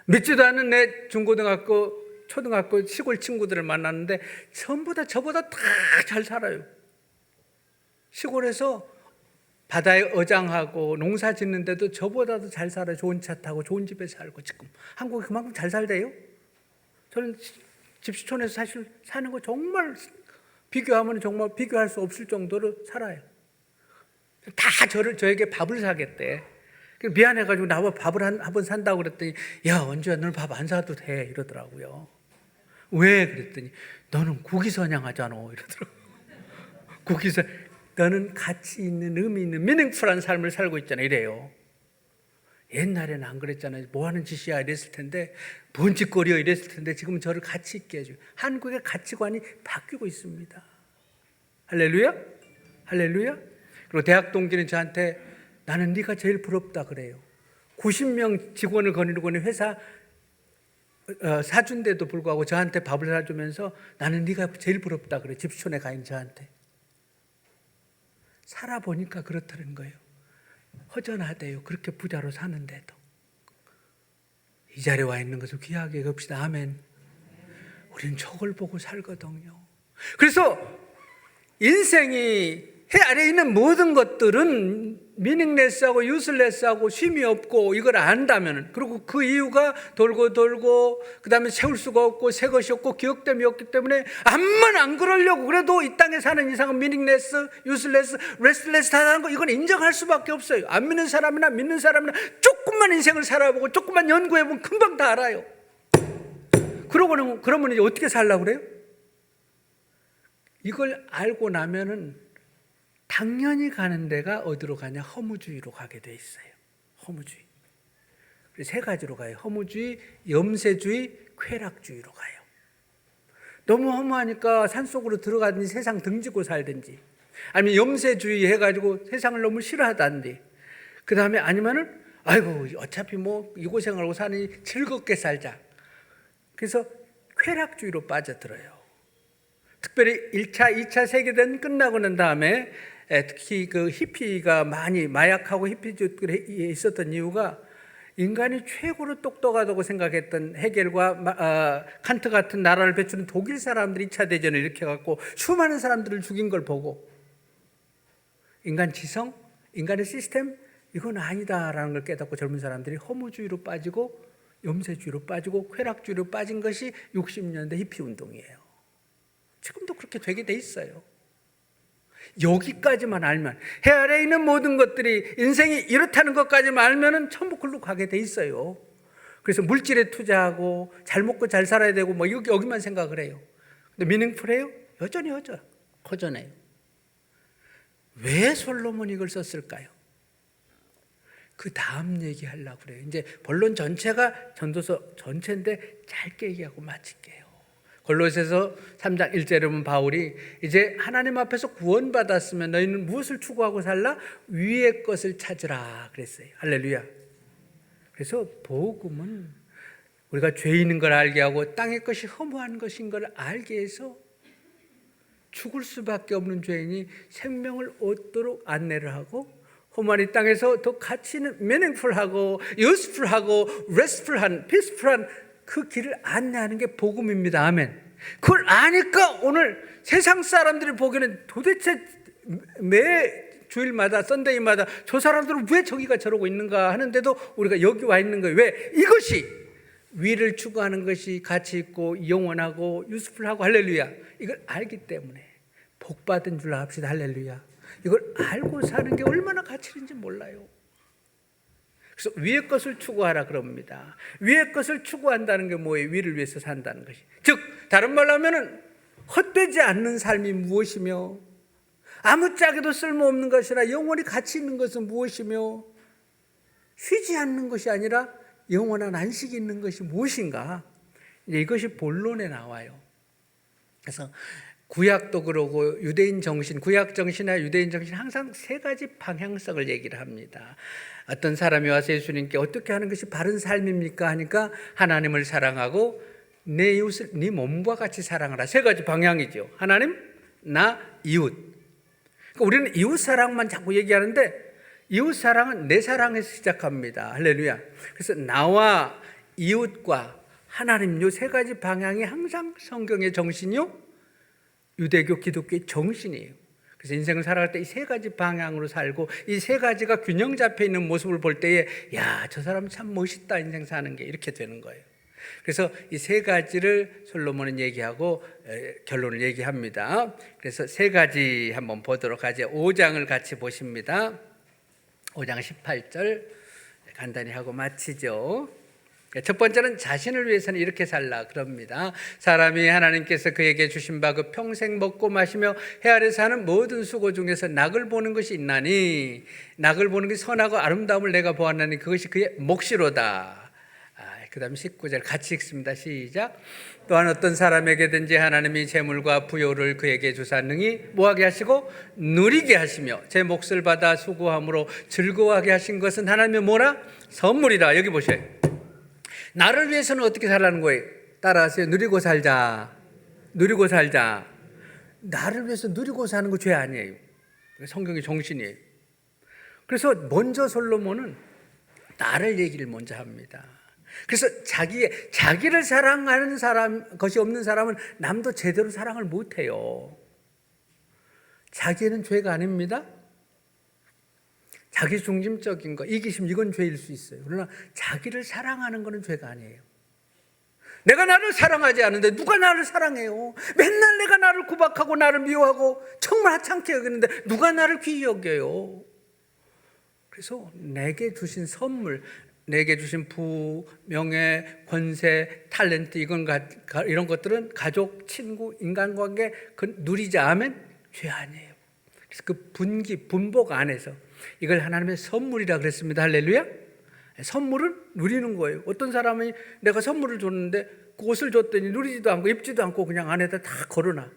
믿지도 않은 내 중고등학교, 초등학교 시골 친구들을 만났는데 전부 다 저보다 다 잘 살아요. 시골에서 바다에 어장하고 농사 짓는데도 저보다도 잘 살아요. 좋은 차 타고 좋은 집에 살고. 지금 한국에 그만큼 잘 살대요. 저는 집시촌에서 사실 사는 거 정말 비교하면 정말 비교할 수 없을 정도로 살아요. 다 저에게 밥을 사겠대. 미안해가지고 나와 밥을 한 번 산다고 그랬더니 야 원주야 너는 밥 안 사도 돼 이러더라고요. 왜? 그랬더니 너는 국위선양하잖아 이러더라고요. 국위선 너는 가치 있는 의미 있는 미닝풀한 삶을 살고 있잖아 이래요. 옛날에는 안 그랬잖아요. 뭐 하는 짓이야 이랬을 텐데 뭔 짓거리야 이랬을 텐데 지금은 저를 가치 있게 해줘요. 한국의 가치관이 바뀌고 있습니다. 할렐루야? 할렐루야? 그리고 대학 동기는 저한테 나는 네가 제일 부럽다 그래요. 90명 직원을 거느리고 있는 회사 사준데도 불구하고 저한테 밥을 사주면서 나는 네가 제일 부럽다 그래. 집시촌에 가 있는 저한테. 살아보니까 그렇다는 거예요. 허전하대요. 그렇게 부자로 사는데도. 이 자리에 와 있는 것을 귀하게 여깁시다. 아멘. 우리는 저걸 보고 살거든요. 그래서 인생이 해 아래에 있는 모든 것들은 미닝레스하고 유슬레스하고 쉼이 없고 이걸 안다면, 그리고 그 이유가 돌고 그 다음에 세울 수가 없고 새 것이 없고 기억됨이 없기 때문에 암만 안 그러려고 그래도 이 땅에 사는 이상은 미닝레스, 유슬레스, 레스트레스 하는 거 이건 인정할 수밖에 없어요. 안 믿는 사람이나 믿는 사람이나 조금만 인생을 살아보고 조금만 연구해보면 금방 다 알아요. 그러면 이제 어떻게 살려고 그래요? 이걸 알고 나면은 당연히 가는 데가 어디로 가냐? 허무주의로 가게 돼 있어요. 허무주의. 세 가지로 가요. 허무주의, 염세주의, 쾌락주의로 가요. 너무 허무하니까 산속으로 들어가든지 세상 등지고 살든지, 아니면 염세주의 해가지고 세상을 너무 싫어하다든지, 그 다음에 아니면은 아이고 어차피 뭐 이 고생을 하고 사니 즐겁게 살자. 그래서 쾌락주의로 빠져들어요. 특별히 1차, 2차 세계대전 끝나고 난 다음에 특히 그 히피가 많이 마약하고 히피주들이 있었던 이유가 인간이 최고로 똑똑하다고 생각했던 헤겔과 칸트 같은 나라를 배추는 독일 사람들이 2차 대전을 일으켜갖고 수많은 사람들을 죽인 걸 보고 인간 지성, 인간의 시스템 이건 아니다라는 걸 깨닫고 젊은 사람들이 허무주의로 빠지고 염세주의로 빠지고 쾌락주의로 빠진 것이 60년대 히피 운동이에요. 지금도 그렇게 되게 돼 있어요. 여기까지만 알면, 해 아래에 있는 모든 것들이 인생이 이렇다는 것까지만 알면은 전부 글로 가게 돼 있어요. 그래서 물질에 투자하고 잘 먹고 잘 살아야 되고 뭐 여기만 생각을 해요. 근데 미닝풀해요? 여전히 허전해요. 왜 솔로몬이 이걸 썼을까요? 그 다음 얘기하려고 그래요. 이제 본론 전체가 전도서 전체인데 짧게 얘기하고 마칠게요. 골로새서 3장 1절에 보면 바울이 이제 하나님 앞에서 구원받았으면 너희는 무엇을 추구하고 살라? 위의 것을 찾으라 그랬어요. 할렐루야. 그래서 복음은 우리가 죄인인 걸 알게 하고 땅의 것이 허무한 것인 걸 알게 해서 죽을 수밖에 없는 죄인이 생명을 얻도록 안내를 하고, 허무한 이 땅에서 더 가치 있는 meaningful하고 useful하고 restful한, peaceful한 그 길을 안내하는 게 복음입니다. 아멘. 그걸 아니까 오늘 세상 사람들이 보기에는 도대체 매 주일마다 썬데이마다 저 사람들은 왜 저기가 저러고 있는가 하는데도 우리가 여기 와 있는 거예요. 왜? 이것이 위를 추구하는 것이 가치 있고 영원하고 유스풀하고 할렐루야. 이걸 알기 때문에 복받은 줄 압시다. 할렐루야. 이걸 알고 사는 게 얼마나 가치 있는지 몰라요. 그래서 위의 것을 추구하라 그럽니다. 위의 것을 추구한다는 게 뭐예요? 위를 위해서 산다는 것이. 즉 다른 말로 하면은 헛되지 않는 삶이 무엇이며, 아무짝에도 쓸모없는 것이나 영원히 가치 있는 것은 무엇이며, 쉬지 않는 것이 아니라 영원한 안식이 있는 것이 무엇인가? 이제 이것이 본론에 나와요. 그래서 구약도 그러고 유대인 정신, 구약 정신이나 유대인 정신 항상 세 가지 방향성을 얘기를 합니다. 어떤 사람이 와서 예수님께 어떻게 하는 것이 바른 삶입니까? 하니까 하나님을 사랑하고 내 이웃을 네 몸과 같이 사랑하라. 세 가지 방향이죠. 하나님, 나, 이웃. 그러니까 우리는 이웃 사랑만 자꾸 얘기하는데 이웃 사랑은 내 사랑에서 시작합니다. 할렐루야. 그래서 나와 이웃과 하나님 요 세 가지 방향이 항상 성경의 정신이요, 유대교 기독교의 정신이에요. 그래서 인생을 살아갈 때 이 세 가지 방향으로 살고 이 세 가지가 균형 잡혀 있는 모습을 볼 때에 야, 저 사람 참 멋있다 인생 사는 게 이렇게 되는 거예요. 그래서 이 세 가지를 솔로몬은 얘기하고 결론을 얘기합니다. 그래서 세 가지 한번 보도록 하죠. 5장을 같이 보십니다. 5장 18절 간단히 하고 마치죠. 첫 번째는 자신을 위해서는 이렇게 살라 그럽니다. 사람이 하나님께서 그에게 주신 바 그 평생 먹고 마시며 해 아래서 하는 모든 수고 중에서 낙을 보는 것이 있나니 낙을 보는 것이 선하고 아름다움을 내가 보았나니 그것이 그의 몫이로다. 그 다음 19절 같이 읽습니다. 시작. 또한 어떤 사람에게든지 하나님이 재물과 부요를 그에게 주사 능히 뭐하게 하시고 누리게 하시며 제 몫을 받아 수고함으로 즐거워하게 하신 것은 하나님의 뭐라? 선물이라. 여기 보셔요. 나를 위해서는 어떻게 살라는 거예요? 따라하세요. 누리고 살자. 누리고 살자. 나를 위해서 누리고 사는 거 죄 아니에요. 성경의 정신이에요. 그래서 먼저 솔로몬은 나를 얘기를 먼저 합니다. 그래서 자기를 사랑하는 것이 없는 사람은 남도 제대로 사랑을 못해요. 자기는 죄가 아닙니다. 자기 중심적인 거, 이기심, 이건 죄일 수 있어요. 그러나 자기를 사랑하는 것은 죄가 아니에요. 내가 나를 사랑하지 않는데 누가 나를 사랑해요? 맨날 내가 나를 구박하고 나를 미워하고 정말 하찮게 여기는데 누가 나를 귀히 여겨요? 그래서 내게 주신 선물, 내게 주신 부, 명예, 권세, 탤런트, 이런 것들은 가족, 친구, 인간관계 누리자 하면 죄 아니에요. 그래서 그 분복 안에서 이걸 하나님의 선물이라 그랬습니다. 할렐루야. 선물은 누리는 거예요. 어떤 사람이 내가 선물을 줬는데 그 옷을 줬더니 누리지도 않고 입지도 않고 그냥 안에다 다 걸어놔.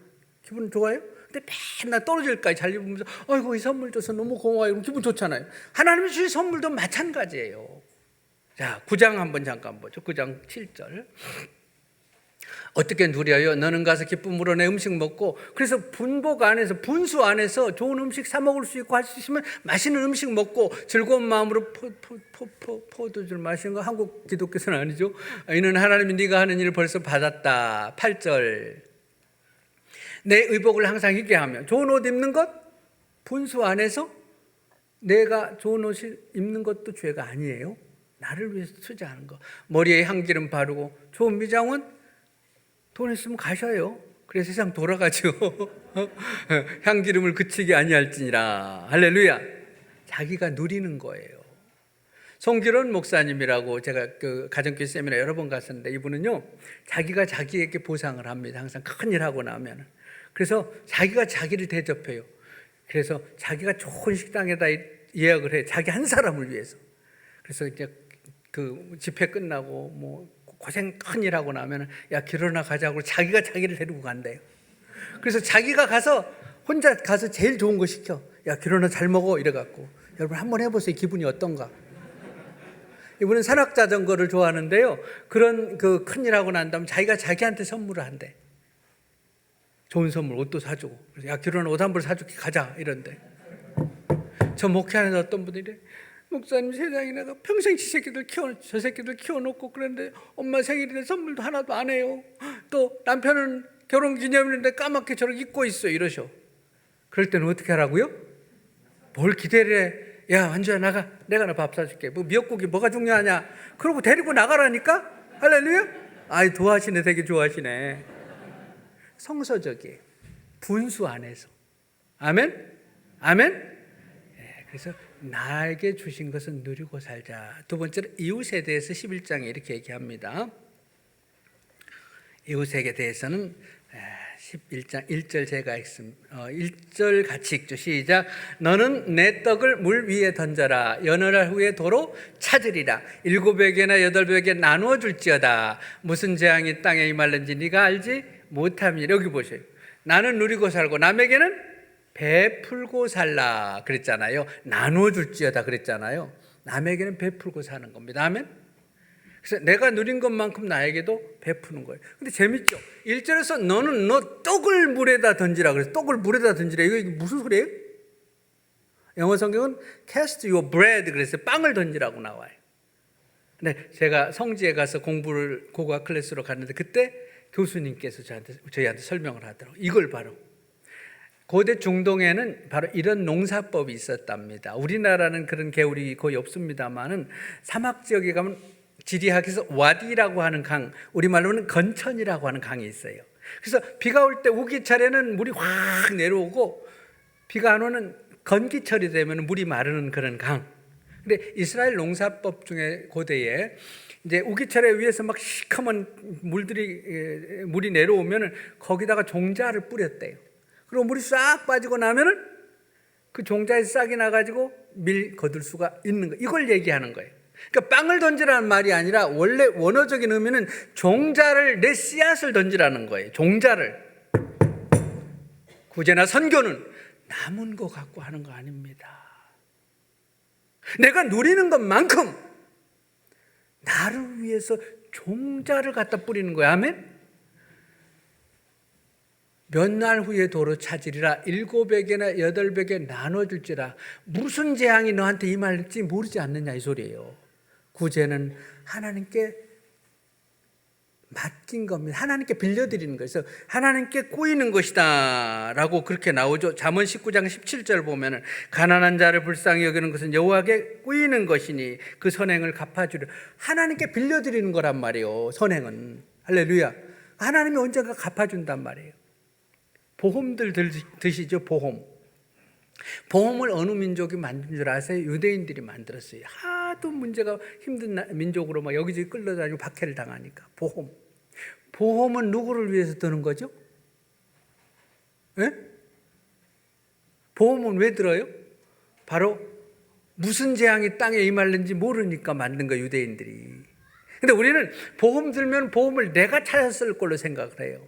기분 좋아요? 근데 맨날 떨어질까지 잘 입으면서 아이고 이 선물 줘서 너무 고마워요. 그럼 기분 좋잖아요. 하나님이 주신 선물도 마찬가지예요. 자, 9장 한번 잠깐 보죠. 9장 7절. 어떻게 누려요? 너는 가서 기쁨으로 내 음식 먹고, 그래서 분복 안에서, 분수 안에서 좋은 음식 사 먹을 수 있고 할 수 있으면 맛있는 음식 먹고 즐거운 마음으로 포도주를 마시는 거 한국 기독교는 아니죠. 이는 하나님이 네가 하는 일을 벌써 받았다. 8절. 내 의복을 항상 입게 하며, 좋은 옷 입는 것, 분수 안에서 내가 좋은 옷을 입는 것도 죄가 아니에요. 나를 위해서 투자하는 거. 머리에 향기름 바르고 좋은 미장원 돈 있으면 가셔요. 그래 세상 돌아가죠. 향기름을 그치게 아니할지니라. 할렐루야. 자기가 누리는 거예요. 송기론 목사님이라고 제가 그 가정교회 세미나 여러 번 갔었는데 이분은요 자기가 자기에게 보상을 합니다. 항상 큰 일 하고 나면. 그래서 자기가 자기를 대접해요. 그래서 자기가 좋은 식당에다 예약을 해. 자기 한 사람을 위해서. 그래서 이제 그 집회 끝나고 뭐 고생 큰 일 하고 나면 야 기로나 가자고 자기가 자기를 데리고 간대요. 그래서 자기가 가서 혼자 가서 제일 좋은 거 시켜. 야 기로나 잘 먹어 이래갖고. 여러분 한번 해보세요. 기분이 어떤가? 이분은 산악자전거를 좋아하는데요. 그런 그 큰일 하고 난 다음에 자기가 자기한테 선물을 한대. 좋은 선물 옷도 사주고. 그래서 야 기로나 옷 한 벌 사줄게 가자 이런데. 저 목회하는 어떤 분들이 목사님 세상에 내가 평생 저 새끼들 키워놓고 그런데 엄마 생일인데 선물도 하나도 안 해요. 또 남편은 결혼기념일인데 까맣게 저를 잊고 있어 이러셔. 그럴 때는 어떻게 하라고요? 뭘 기대를 해. 야 완주야 나가. 내가 너 밥 사줄게. 뭐 미역국이 뭐가 중요하냐. 그러고 데리고 나가라니까. 할렐루야. 아이 도와시네. 되게 좋아하시네. 성서적이에요. 분수 안에서. 아멘. 아멘. 그래서 나에게 주신 것은 누리고 살자. 두 번째로 이웃에 대해서 11장에 이렇게 얘기합니다. 이웃에게 대해서는 11장 1절 제가 읽습니다. 1절 같이 읽죠. 시작. 너는 내 떡을 물 위에 던져라. 여느 후에 도로 찾으리라. 7벽에나 8벽에 나누어 줄지어다. 무슨 재앙이 땅에 임할는지 네가 알지 못함이라. 여기 보세요. 나는 누리고 살고 남에게는 베풀고 살라 그랬잖아요. 나누어 줄지어다 그랬잖아요. 남에게는 베풀고 사는 겁니다. 아멘. 그래서 내가 누린 것만큼 나에게도 베푸는 거예요. 근데 재밌죠. 1절에서 너는 너 떡을 물에다 던지라 그래서 떡을 물에다 던지라. 이거 무슨 소리예요? 영어 성경은 cast your bread 그래서 빵을 던지라고 나와요. 근데 제가 성지에 가서 공부를 고고학 클래스로 갔는데 그때 교수님께서 저희한테 설명을 하더라고요. 이걸 바로 고대 중동에는 바로 이런 농사법이 있었답니다. 우리나라는 그런 개울이 거의 없습니다만은 사막 지역에 가면 지리학에서 와디라고 하는 강, 우리말로는 건천이라고 하는 강이 있어요. 그래서 비가 올 때 우기철에는 물이 확 내려오고 비가 안 오는 건기철이 되면 물이 마르는 그런 강. 근데 이스라엘 농사법 중에 고대에 이제 우기철에 위에서 막 시커먼 물이 내려오면 거기다가 종자를 뿌렸대요. 그리고 물이 싹 빠지고 나면은 그 종자에 싹이 나가지고 밀 거둘 수가 있는 거. 이걸 얘기하는 거예요. 그러니까 빵을 던지라는 말이 아니라 원래 원어적인 의미는 종자를 내 씨앗을 던지라는 거예요. 종자를. 구제나 선교는 남은 거 갖고 하는 거 아닙니다. 내가 누리는 것만큼 나를 위해서 종자를 갖다 뿌리는 거야. 아멘. 몇 날 후에 도로 찾으리라. 7에게나 8에게 나눠줄지라. 무슨 재앙이 너한테 임할지 모르지 않느냐 이 소리예요. 구제는 하나님께 맡긴 겁니다. 하나님께 빌려드리는 거예요. 그래서 하나님께 꼬이는 것이다 라고 그렇게 나오죠. 잠언 19장 17절 보면은 가난한 자를 불쌍히 여기는 것은 여호와께 꼬이는 것이니 그 선행을 갚아주려. 하나님께 빌려드리는 거란 말이에요. 선행은. 할렐루야. 하나님이 언젠가 갚아준단 말이에요. 보험들 드시죠. 보험을 어느 민족이 만든 줄 아세요? 유대인들이 만들었어요. 하도 문제가 힘든 민족으로 막 여기저기 끌려다니고 박해를 당하니까. 보험은 누구를 위해서 드는 거죠? 예? 보험은 왜 들어요? 바로 무슨 재앙이 땅에 임할는지 모르니까 만든 거 유대인들이. 근데 우리는 보험 들면 보험을 내가 찾았을 걸로 생각을 해요.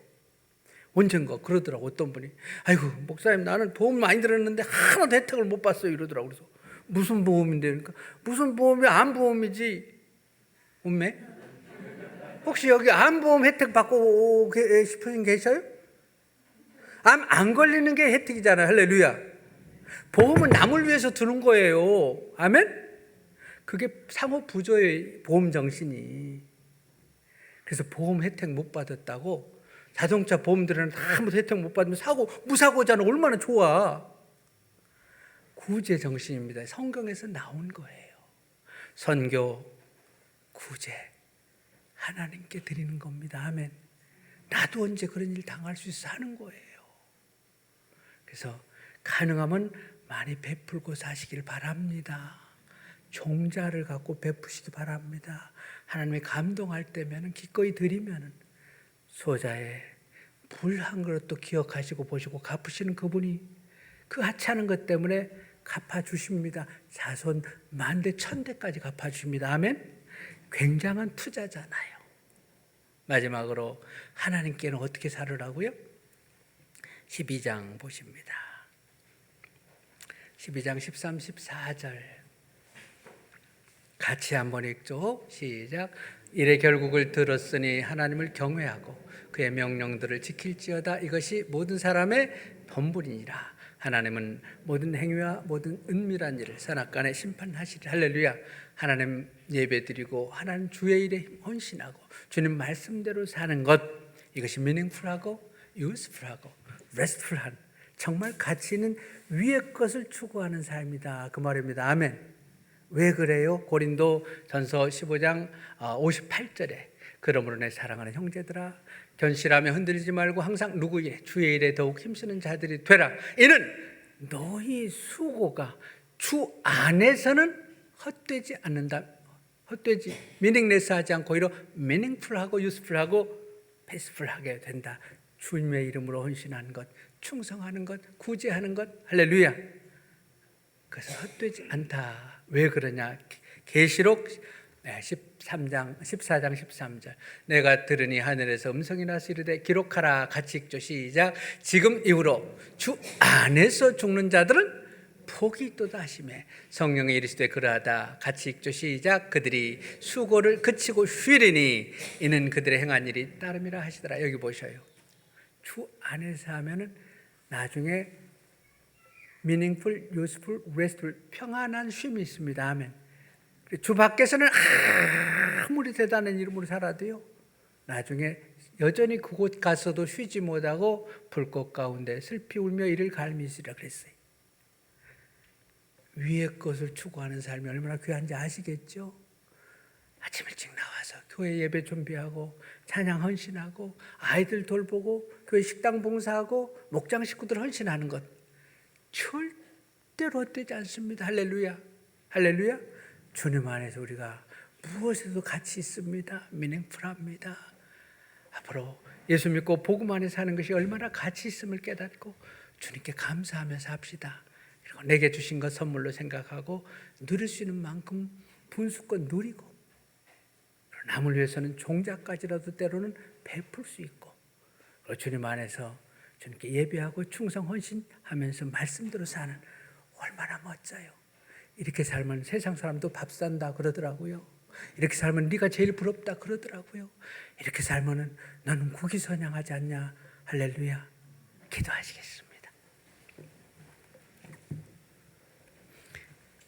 언젠가 그러더라고. 어떤 분이 아이고 목사님 나는 보험 많이 들었는데 하나도 혜택을 못 봤어요 이러더라고. 그래서 무슨 보험인데? 그러니까 무슨 보험이 암보험이지. 음매? 혹시 여기 암보험 혜택 받고 싶으신 분 계셔요? 암 안 걸리는 게 혜택이잖아요. 할렐루야. 보험은 남을 위해서 드는 거예요. 아멘? 그게 상호 부조의 보험 정신이. 그래서 보험 혜택 못 받았다고 자동차 보험들은 아무도 혜택 못 받으면 무사고잖아. 얼마나 좋아. 구제 정신입니다. 성경에서 나온 거예요. 선교, 구제, 하나님께 드리는 겁니다. 아멘. 나도 언제 그런 일 당할 수 있어 하는 거예요. 그래서 가능하면 많이 베풀고 사시길 바랍니다. 종자를 갖고 베푸시기 바랍니다. 하나님이 감동할 때면 기꺼이 드리면 소자의 물 한 그릇도 기억하시고 보시고 갚으시는 그분이 그 하찮은 것 때문에 갚아주십니다. 자손 만대 천대까지 갚아주십니다. 아멘. 굉장한 투자잖아요. 마지막으로 하나님께는 어떻게 살으라고요? 12장 보십니다. 12장 13, 14절 같이 한번 읽죠. 시작. 이래 결국을 들었으니 하나님을 경외하고 그의 명령들을 지킬지어다. 이것이 모든 사람의 본분이니라. 하나님은 모든 행위와 모든 은밀한 일을 선악간에 심판하시리. 할렐루야. 하나님 예배드리고 하나님 주의 일에 헌신하고 주님 말씀대로 사는 것, 이것이 meaningful하고 useful하고 restful한, 정말 가치 있는 위의 것을 추구하는 삶이다 그 말입니다. 아멘. 왜 그래요? 고린도 전서 15장 58절에 그러므로 내 사랑하는 형제들아 견실하며 흔들리지 말고 항상 누구의 주의 일에 더욱 힘쓰는 자들이 되라. 이는 너희 수고가 주 안에서는 헛되지 않는다. 헛되지 미닝레스하지 않고 오히려 미닝풀하고 유스풀하고 페이스풀하게 된다. 주님의 이름으로 헌신하는 것, 충성하는 것, 구제하는 것. 할렐루야. 그래서 헛되지 않다. 왜 그러냐? 계시록 14장 13절 내가 들으니 하늘에서 음성이 나서 이르되 기록하라. 같이 읽죠. 시작. 지금 이후로 주 안에서 죽는 자들은 복이 있도다 하시매 성령이 이르시되 그러하다. 같이 읽죠. 시작. 그들이 수고를 그치고 쉬리니 이는 그들의 행한 일이 따름이라 하시더라. 여기 보셔요. 주 안에서 하면은 나중에 meaningful, useful, restful, 평안한 쉼이 있습니다. 아멘. 주 밖에서는 아무리 대단한 이름으로 살아도요, 나중에 여전히 그곳 가서도 쉬지 못하고 불꽃 가운데 슬피 울며 이를 갈미시라 그랬어요. 위의 것을 추구하는 삶이 얼마나 귀한지 아시겠죠? 아침 일찍 나와서 교회 예배 준비하고 찬양 헌신하고 아이들 돌보고 교회 식당 봉사하고 목장 식구들 헌신하는 것 절대로 헛되지 않습니다. 할렐루야. 할렐루야. 주님 안에서 우리가 무엇에도 가치 있습니다. 미닝풀합니다. 앞으로 예수 믿고 복음 안에 사는 것이 얼마나 가치 있음을 깨닫고 주님께 감사하면서 합시다. 그리고 내게 주신 것 선물로 생각하고 누릴 수 있는 만큼 분수껏 누리고 남을 위해서는 종자까지라도 때로는 베풀 수 있고 주님 안에서 주님께 예배하고 충성 헌신하면서 말씀대로 사는, 얼마나 멋져요. 이렇게 살면 세상 사람도 밥 산다 그러더라고요. 이렇게 살면 네가 제일 부럽다 그러더라고요. 이렇게 살면 너는 국위선양하지 않냐. 할렐루야. 기도하시겠습니다.